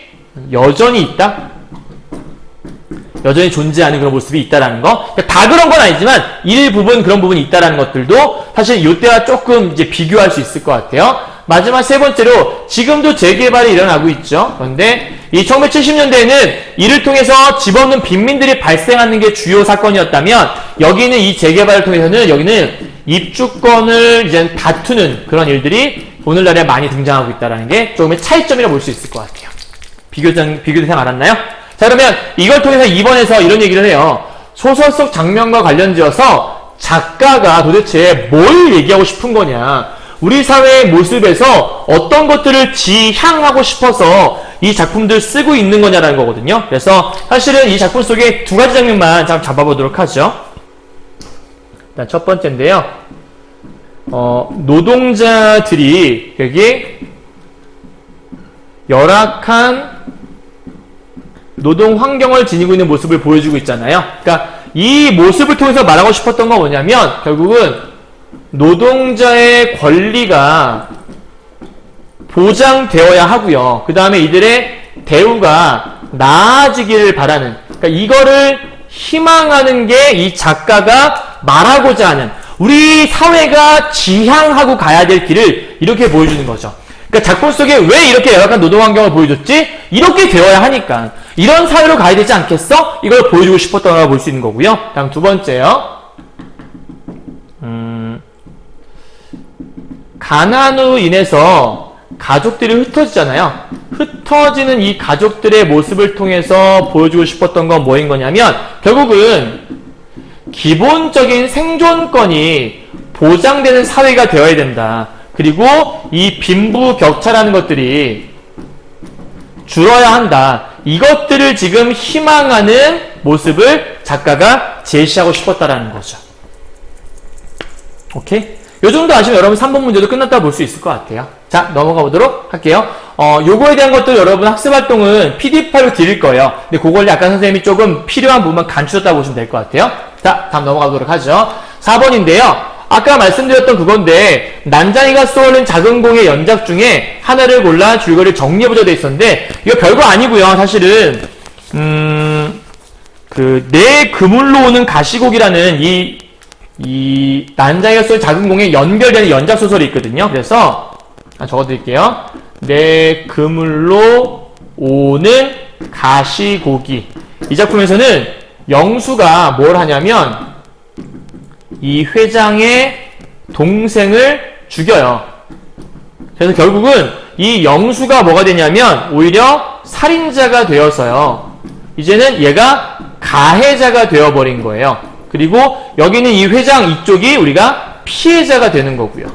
여전히 있다? 여전히 존재하는 그런 모습이 있다라는 거. 그러니까 다 그런 건 아니지만 일부분 그런 부분이 있다라는 것들도 사실 이때와 조금 이제 비교할 수 있을 것 같아요. 마지막 세 번째로 지금도 재개발이 일어나고 있죠. 그런데 이 1970년대에는 이를 통해서 집 없는 빈민들이 발생하는 게 주요 사건이었다면 여기는 이 재개발을 통해서는 여기는 입주권을 이제 다투는 그런 일들이 오늘날에 많이 등장하고 있다는 게 조금의 차이점이라고 볼 수 있을 것 같아요. 비교 대상 알았나요? 자, 그러면 이걸 통해서 2번에서 이런 얘기를 해요. 소설 속 장면과 관련지어서 작가가 도대체 뭘 얘기하고 싶은 거냐. 우리 사회의 모습에서 어떤 것들을 지향하고 싶어서 이 작품들 쓰고 있는 거냐라는 거거든요. 그래서 사실은 이 작품 속에 두 가지 장면만 잡아보도록 하죠. 일단 첫 번째인데요. 노동자들이 여기 열악한 노동 환경을 지니고 있는 모습을 보여주고 있잖아요. 그러니까 이 모습을 통해서 말하고 싶었던 건 뭐냐면 결국은 노동자의 권리가 보장되어야 하고요. 그 다음에 이들의 대우가 나아지기를 바라는, 그러니까 이거를 희망하는 게 이 작가가 말하고자 하는, 우리 사회가 지향하고 가야 될 길을 이렇게 보여주는 거죠. 그러니까 작품 속에 왜 이렇게 열악한 노동 환경을 보여줬지? 이렇게 되어야 하니까. 이런 사회로 가야 되지 않겠어? 이걸 보여주고 싶었다고 볼 수 있는 거고요. 다음 두 번째요. 가난으로 인해서 가족들이 흩어지잖아요. 흩어지는 이 가족들의 모습을 통해서 보여주고 싶었던 건 뭐인 거냐면 결국은 기본적인 생존권이 보장되는 사회가 되어야 된다. 그리고 이 빈부격차라는 것들이 줄어야 한다. 이것들을 지금 희망하는 모습을 작가가 제시하고 싶었다라는 거죠. 오케이? 요 정도 아시면 여러분 3번 문제도 끝났다 볼 수 있을 것 같아요. 자, 넘어가 보도록 할게요. 요거에 대한 것도 여러분 학습활동은 PDF 파일로 드릴 거예요. 근데 그걸 약간 선생님이 조금 필요한 부분만 간추렸다 보시면 될 것 같아요. 자, 다음 넘어가 보도록 하죠. 4번인데요. 아까 말씀드렸던 그건데 난장이가 쏘는 작은 공의 연작 중에 하나를 골라 줄거리를 정리해보자 돼 있었는데 이거 별거 아니고요. 사실은 내 그물로 오는 가시곡이라는 이 난장이가 쏘는 작은 공에 연결되는 연작 소설이 있거든요. 그래서 적어드릴게요. 내 그물로 오는 가시고기. 이 작품에서는 영수가 뭘 하냐면 이 회장의 동생을 죽여요. 그래서 결국은 이 영수가 뭐가 되냐면 오히려 살인자가 되어서요. 이제는 얘가 가해자가 되어버린 거예요. 그리고 여기는 이 회장 이쪽이 우리가 피해자가 되는 거고요.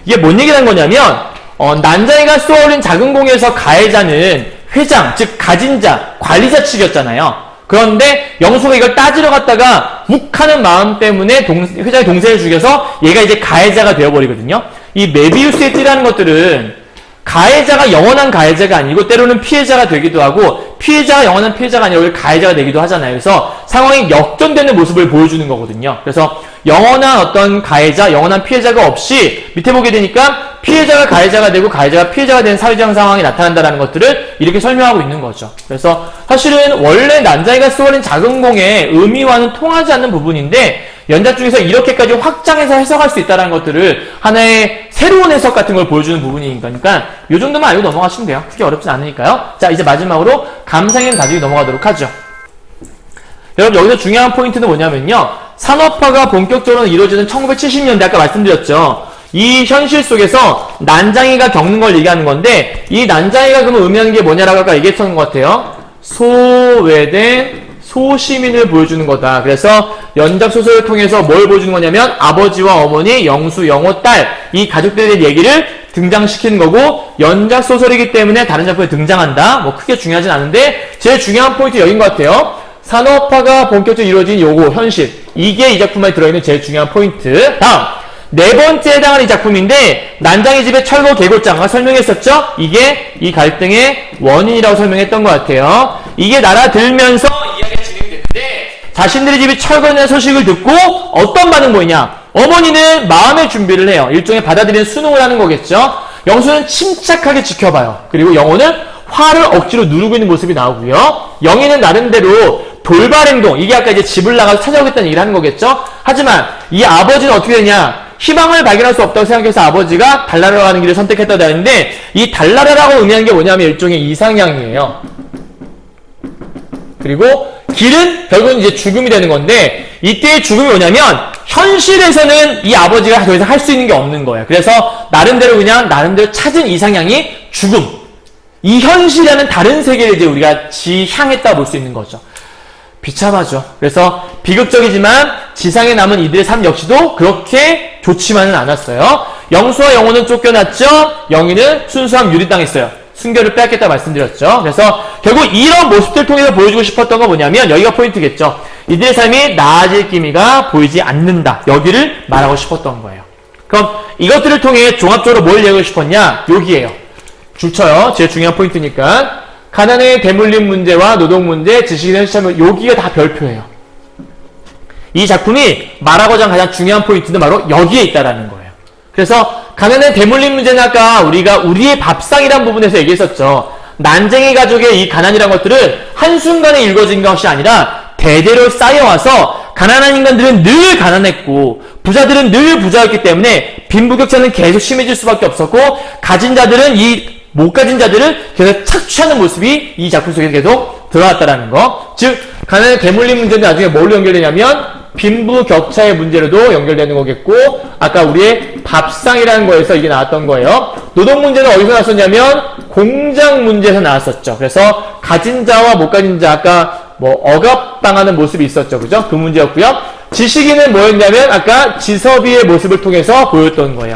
이게 뭔 얘기를 한 거냐면 난장이가 쏘아올린 작은 공에서 가해자는 회장, 즉 가진 자, 관리자 측이었잖아요. 그런데 영수가 이걸 따지러 갔다가 욱하는 마음 때문에 회장의 동생을 죽여서 얘가 이제 가해자가 되어버리거든요. 이 메비우스의 띠라는 것들은 가해자가 영원한 가해자가 아니고 때로는 피해자가 되기도 하고 피해자가 영원한 피해자가 아니라 가해자가 되기도 하잖아요. 그래서 상황이 역전되는 모습을 보여주는 거거든요. 그래서 영원한 어떤 가해자, 영원한 피해자가 없이 밑에 보게 되니까 피해자가 가해자가 되고 가해자가 피해자가 되는 사회적 상황이 나타난다는 것들을 이렇게 설명하고 있는 거죠. 그래서 사실은 원래 난장이가 쏘아올린 작은 공의 의미와는 통하지 않는 부분인데 연작 중에서 이렇게까지 확장해서 해석할 수 있다는 것들을 하나의 새로운 해석 같은 걸 보여주는 부분이니까 이 정도만 알고 넘어가시면 돼요. 크게 어렵진 않으니까요. 자, 이제 마지막으로 감상형 다지기 넘어가도록 하죠. 여러분 여기서 중요한 포인트는 뭐냐면요. 산업화가 본격적으로 이루어지는 1970년대 아까 말씀드렸죠. 이 현실 속에서 난장이가 겪는 걸 얘기하는 건데 이 난장이가 그러면 의미하는 게 뭐냐라고 아까 얘기했던 것 같아요. 소외된 소시민을 보여주는 거다. 그래서 연작 소설을 통해서 뭘 보여주는 거냐면 아버지와 어머니, 영수, 영호, 딸 이 가족들에 대한 얘기를 등장시키는 거고 연작 소설이기 때문에 다른 작품에 등장한다. 뭐 크게 중요하진 않은데 제일 중요한 포인트 여긴 것 같아요. 산업화가 본격적으로 이루어진 요거 현실 이게 이 작품에 들어있는 제일 중요한 포인트. 다음 네 번째에 해당하는 이 작품인데 난장이 집의 철거 계곡장 아까 설명했었죠? 이게 이 갈등의 원인이라고 설명했던 것 같아요. 이게 날아들면서 이야기가 진행되는데 자신들의 집이 철거된 소식을 듣고 어떤 반응 보이냐? 어머니는 마음의 준비를 해요. 일종의 받아들이는 순응을 하는 거겠죠. 영수는 침착하게 지켜봐요. 그리고 영호는 화를 억지로 누르고 있는 모습이 나오고요. 영희는 나름대로 돌발 행동, 이게 아까 이제 집을 나가서 찾아오겠다는 얘기를 하는 거겠죠. 하지만 이 아버지는 어떻게 되냐? 희망을 발견할 수 없다고 생각해서 아버지가 달나라로 가는 길을 선택했다고 하는데 이 달나라라고 의미하는 게 뭐냐면 일종의 이상향이에요. 그리고 길은 결국은 이제 죽음이 되는 건데 이때의 죽음이 뭐냐면 현실에서는 이 아버지가 더 이상 할 수 있는 게 없는 거예요. 그래서 나름대로 찾은 이상향이 죽음. 이 현실이라는 다른 세계를 이제 우리가 지향했다 볼 수 있는 거죠. 비참하죠. 그래서 비극적이지만 지상에 남은 이들의 삶 역시도 그렇게 좋지만은 않았어요. 영수와 영호는 쫓겨났죠. 영희는 순수함 유리당했어요. 순결을 빼앗겠다 말씀드렸죠. 그래서 결국 이런 모습들을 통해서 보여주고 싶었던 건 뭐냐면 여기가 포인트겠죠. 이들의 삶이 나아질 기미가 보이지 않는다. 여기를 말하고 싶었던 거예요. 그럼 이것들을 통해 종합적으로 뭘 얘기하고 싶었냐? 여기에요. 줄쳐요. 제일 중요한 포인트니까. 가난의 대물림 문제와 노동 문제, 지식인 현실체험, 여기가 다 별표예요. 이 작품이 말하고자 하는 가장 중요한 포인트는 바로 여기에 있다라는 거예요. 그래서 가난의 대물림 문제는 아까 우리가 우리의 밥상이라는 부분에서 얘기했었죠. 난쟁이 가족의 이 가난이라는 것들은 한순간에 일궈진 것이 아니라 대대로 쌓여와서 가난한 인간들은 늘 가난했고 부자들은 늘 부자였기 때문에 빈부격차는 계속 심해질 수밖에 없었고 가진 자들은 못 가진 자들을 계속 착취하는 모습이 이 작품 속에 계속 들어왔다라는 거. 즉 가난의 대물림 문제는 나중에 뭘로 연결되냐면 빈부격차의 문제로도 연결되는 거겠고 아까 우리의 밥상이라는 거에서 이게 나왔던 거예요. 노동 문제는 어디서 나왔었냐면 공장 문제에서 나왔었죠. 그래서 가진 자와 못 가진 자 아까 억압당하는 모습이 있었죠. 그죠? 그 문제였고요. 지식인은 뭐였냐면 아까 지섭이의 모습을 통해서 보였던 거예요.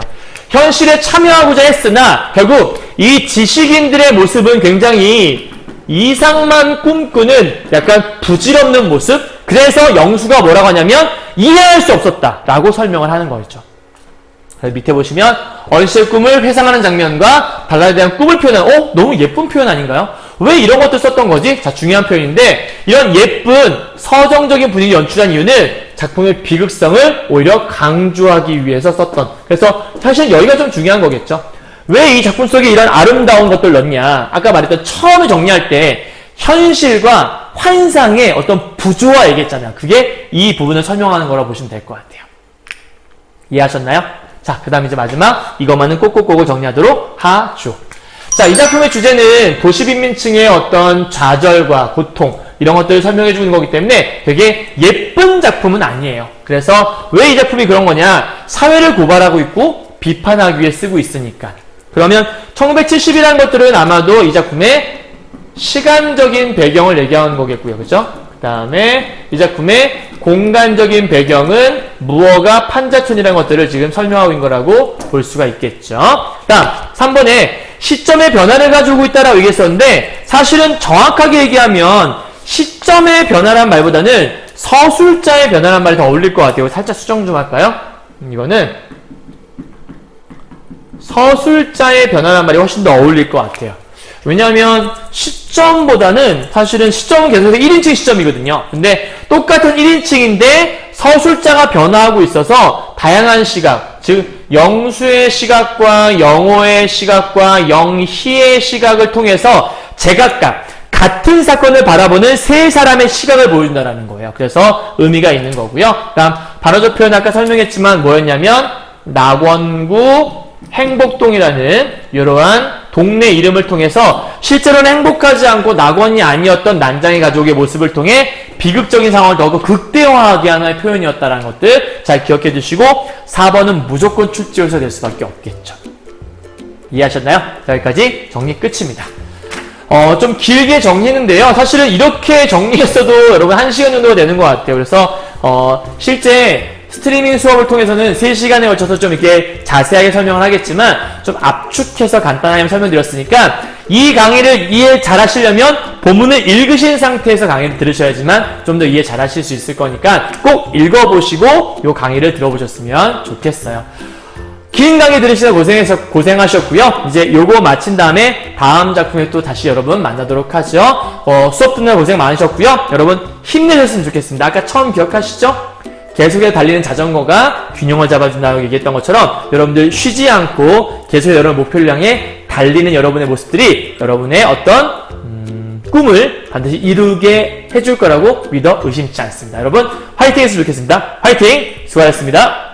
현실에 참여하고자 했으나 결국 이 지식인들의 모습은 굉장히 이상만 꿈꾸는 약간 부질없는 모습. 그래서 영수가 뭐라고 하냐면 이해할 수 없었다 라고 설명을 하는 거죠. 그래서 밑에 보시면 어린 시절 꿈을 회상하는 장면과 달라에 대한 꿈을 표현한 너무 예쁜 표현 아닌가요? 왜 이런 것도 썼던 거지? 자, 중요한 표현인데 이런 예쁜 서정적인 분위기 연출한 이유는 작품의 비극성을 오히려 강조하기 위해서 썼던. 그래서 사실 여기가 좀 중요한 거겠죠. 왜 이 작품 속에 이런 아름다운 것들 넣냐? 아까 말했던 처음에 정리할 때 현실과 환상의 어떤 부조화 얘기했잖아요. 그게 이 부분을 설명하는 거라고 보시면 될 것 같아요. 이해하셨나요? 자, 그 다음 이제 마지막 이것만은 꼭꼭꼭을 정리하도록 하죠. 자, 이 작품의 주제는 도시빈민층의 어떤 좌절과 고통 이런 것들을 설명해 주는 거기 때문에 되게 예쁜 작품은 아니에요. 그래서 왜 이 작품이 그런 거냐? 사회를 고발하고 있고 비판하기 위해 쓰고 있으니까. 그러면 1970이라는 것들은 아마도 이 작품의 시간적인 배경을 얘기하는 거겠고요. 그죠? 그 다음에 이 작품의 공간적인 배경은 무어가 판자촌이라는 것들을 지금 설명하고 있는 거라고 볼 수가 있겠죠. 다음 3번에 시점의 변화를 가지고 있다라고 얘기했었는데 사실은 정확하게 얘기하면 시점의 변화란 말보다는 서술자의 변화란 말이 더 어울릴 것 같아요. 살짝 수정 좀 할까요? 이거는 서술자의 변화란 말이 훨씬 더 어울릴 것 같아요. 왜냐하면 시점보다는 사실은 시점은 계속해서 1인칭 시점이거든요. 근데 똑같은 1인칭인데 서술자가 변화하고 있어서 다양한 시각, 즉 영수의 시각과 영호의 시각과 영희의 시각을 통해서 제각각 같은 사건을 바라보는 세 사람의 시각을 보여준다는 거예요. 그래서 의미가 있는 거고요. 다음 반어적 표현 아까 설명했지만 뭐였냐면 낙원구 행복동이라는 이러한 동네 이름을 통해서 실제로는 행복하지 않고 낙원이 아니었던 난장이 가족의 모습을 통해 비극적인 상황을 더욱 극대화하게 하는 표현이었다는 것들 잘 기억해 두시고 4번은 무조건 출제요소 될 수밖에 없겠죠. 이해하셨나요? 자, 여기까지 정리 끝입니다. 좀 길게 정리했는데요. 사실은 이렇게 정리했어도 여러분 1시간 정도가 되는 것 같아요. 그래서 실제 스트리밍 수업을 통해서는 3시간에 걸쳐서 좀 이렇게 자세하게 설명을 하겠지만 좀 압축해서 간단하게 설명드렸으니까 이 강의를 이해 잘 하시려면 본문을 읽으신 상태에서 강의를 들으셔야지만 좀 더 이해 잘 하실 수 있을 거니까 꼭 읽어보시고 이 강의를 들어보셨으면 좋겠어요. 긴 강의 들으시다 고생하셨고요. 이제 요거 마친 다음에 다음 작품에 또 다시 여러분 만나도록 하죠. 수업 듣느라 고생 많으셨고요. 여러분 힘내셨으면 좋겠습니다. 아까 처음 기억하시죠? 계속해서 달리는 자전거가 균형을 잡아준다고 얘기했던 것처럼 여러분들 쉬지 않고 계속해서 여러분 목표를 향해 달리는 여러분의 모습들이 여러분의 어떤 꿈을 반드시 이루게 해줄 거라고 믿어 의심치 않습니다. 여러분 화이팅 했으면 좋겠습니다. 화이팅! 수고하셨습니다.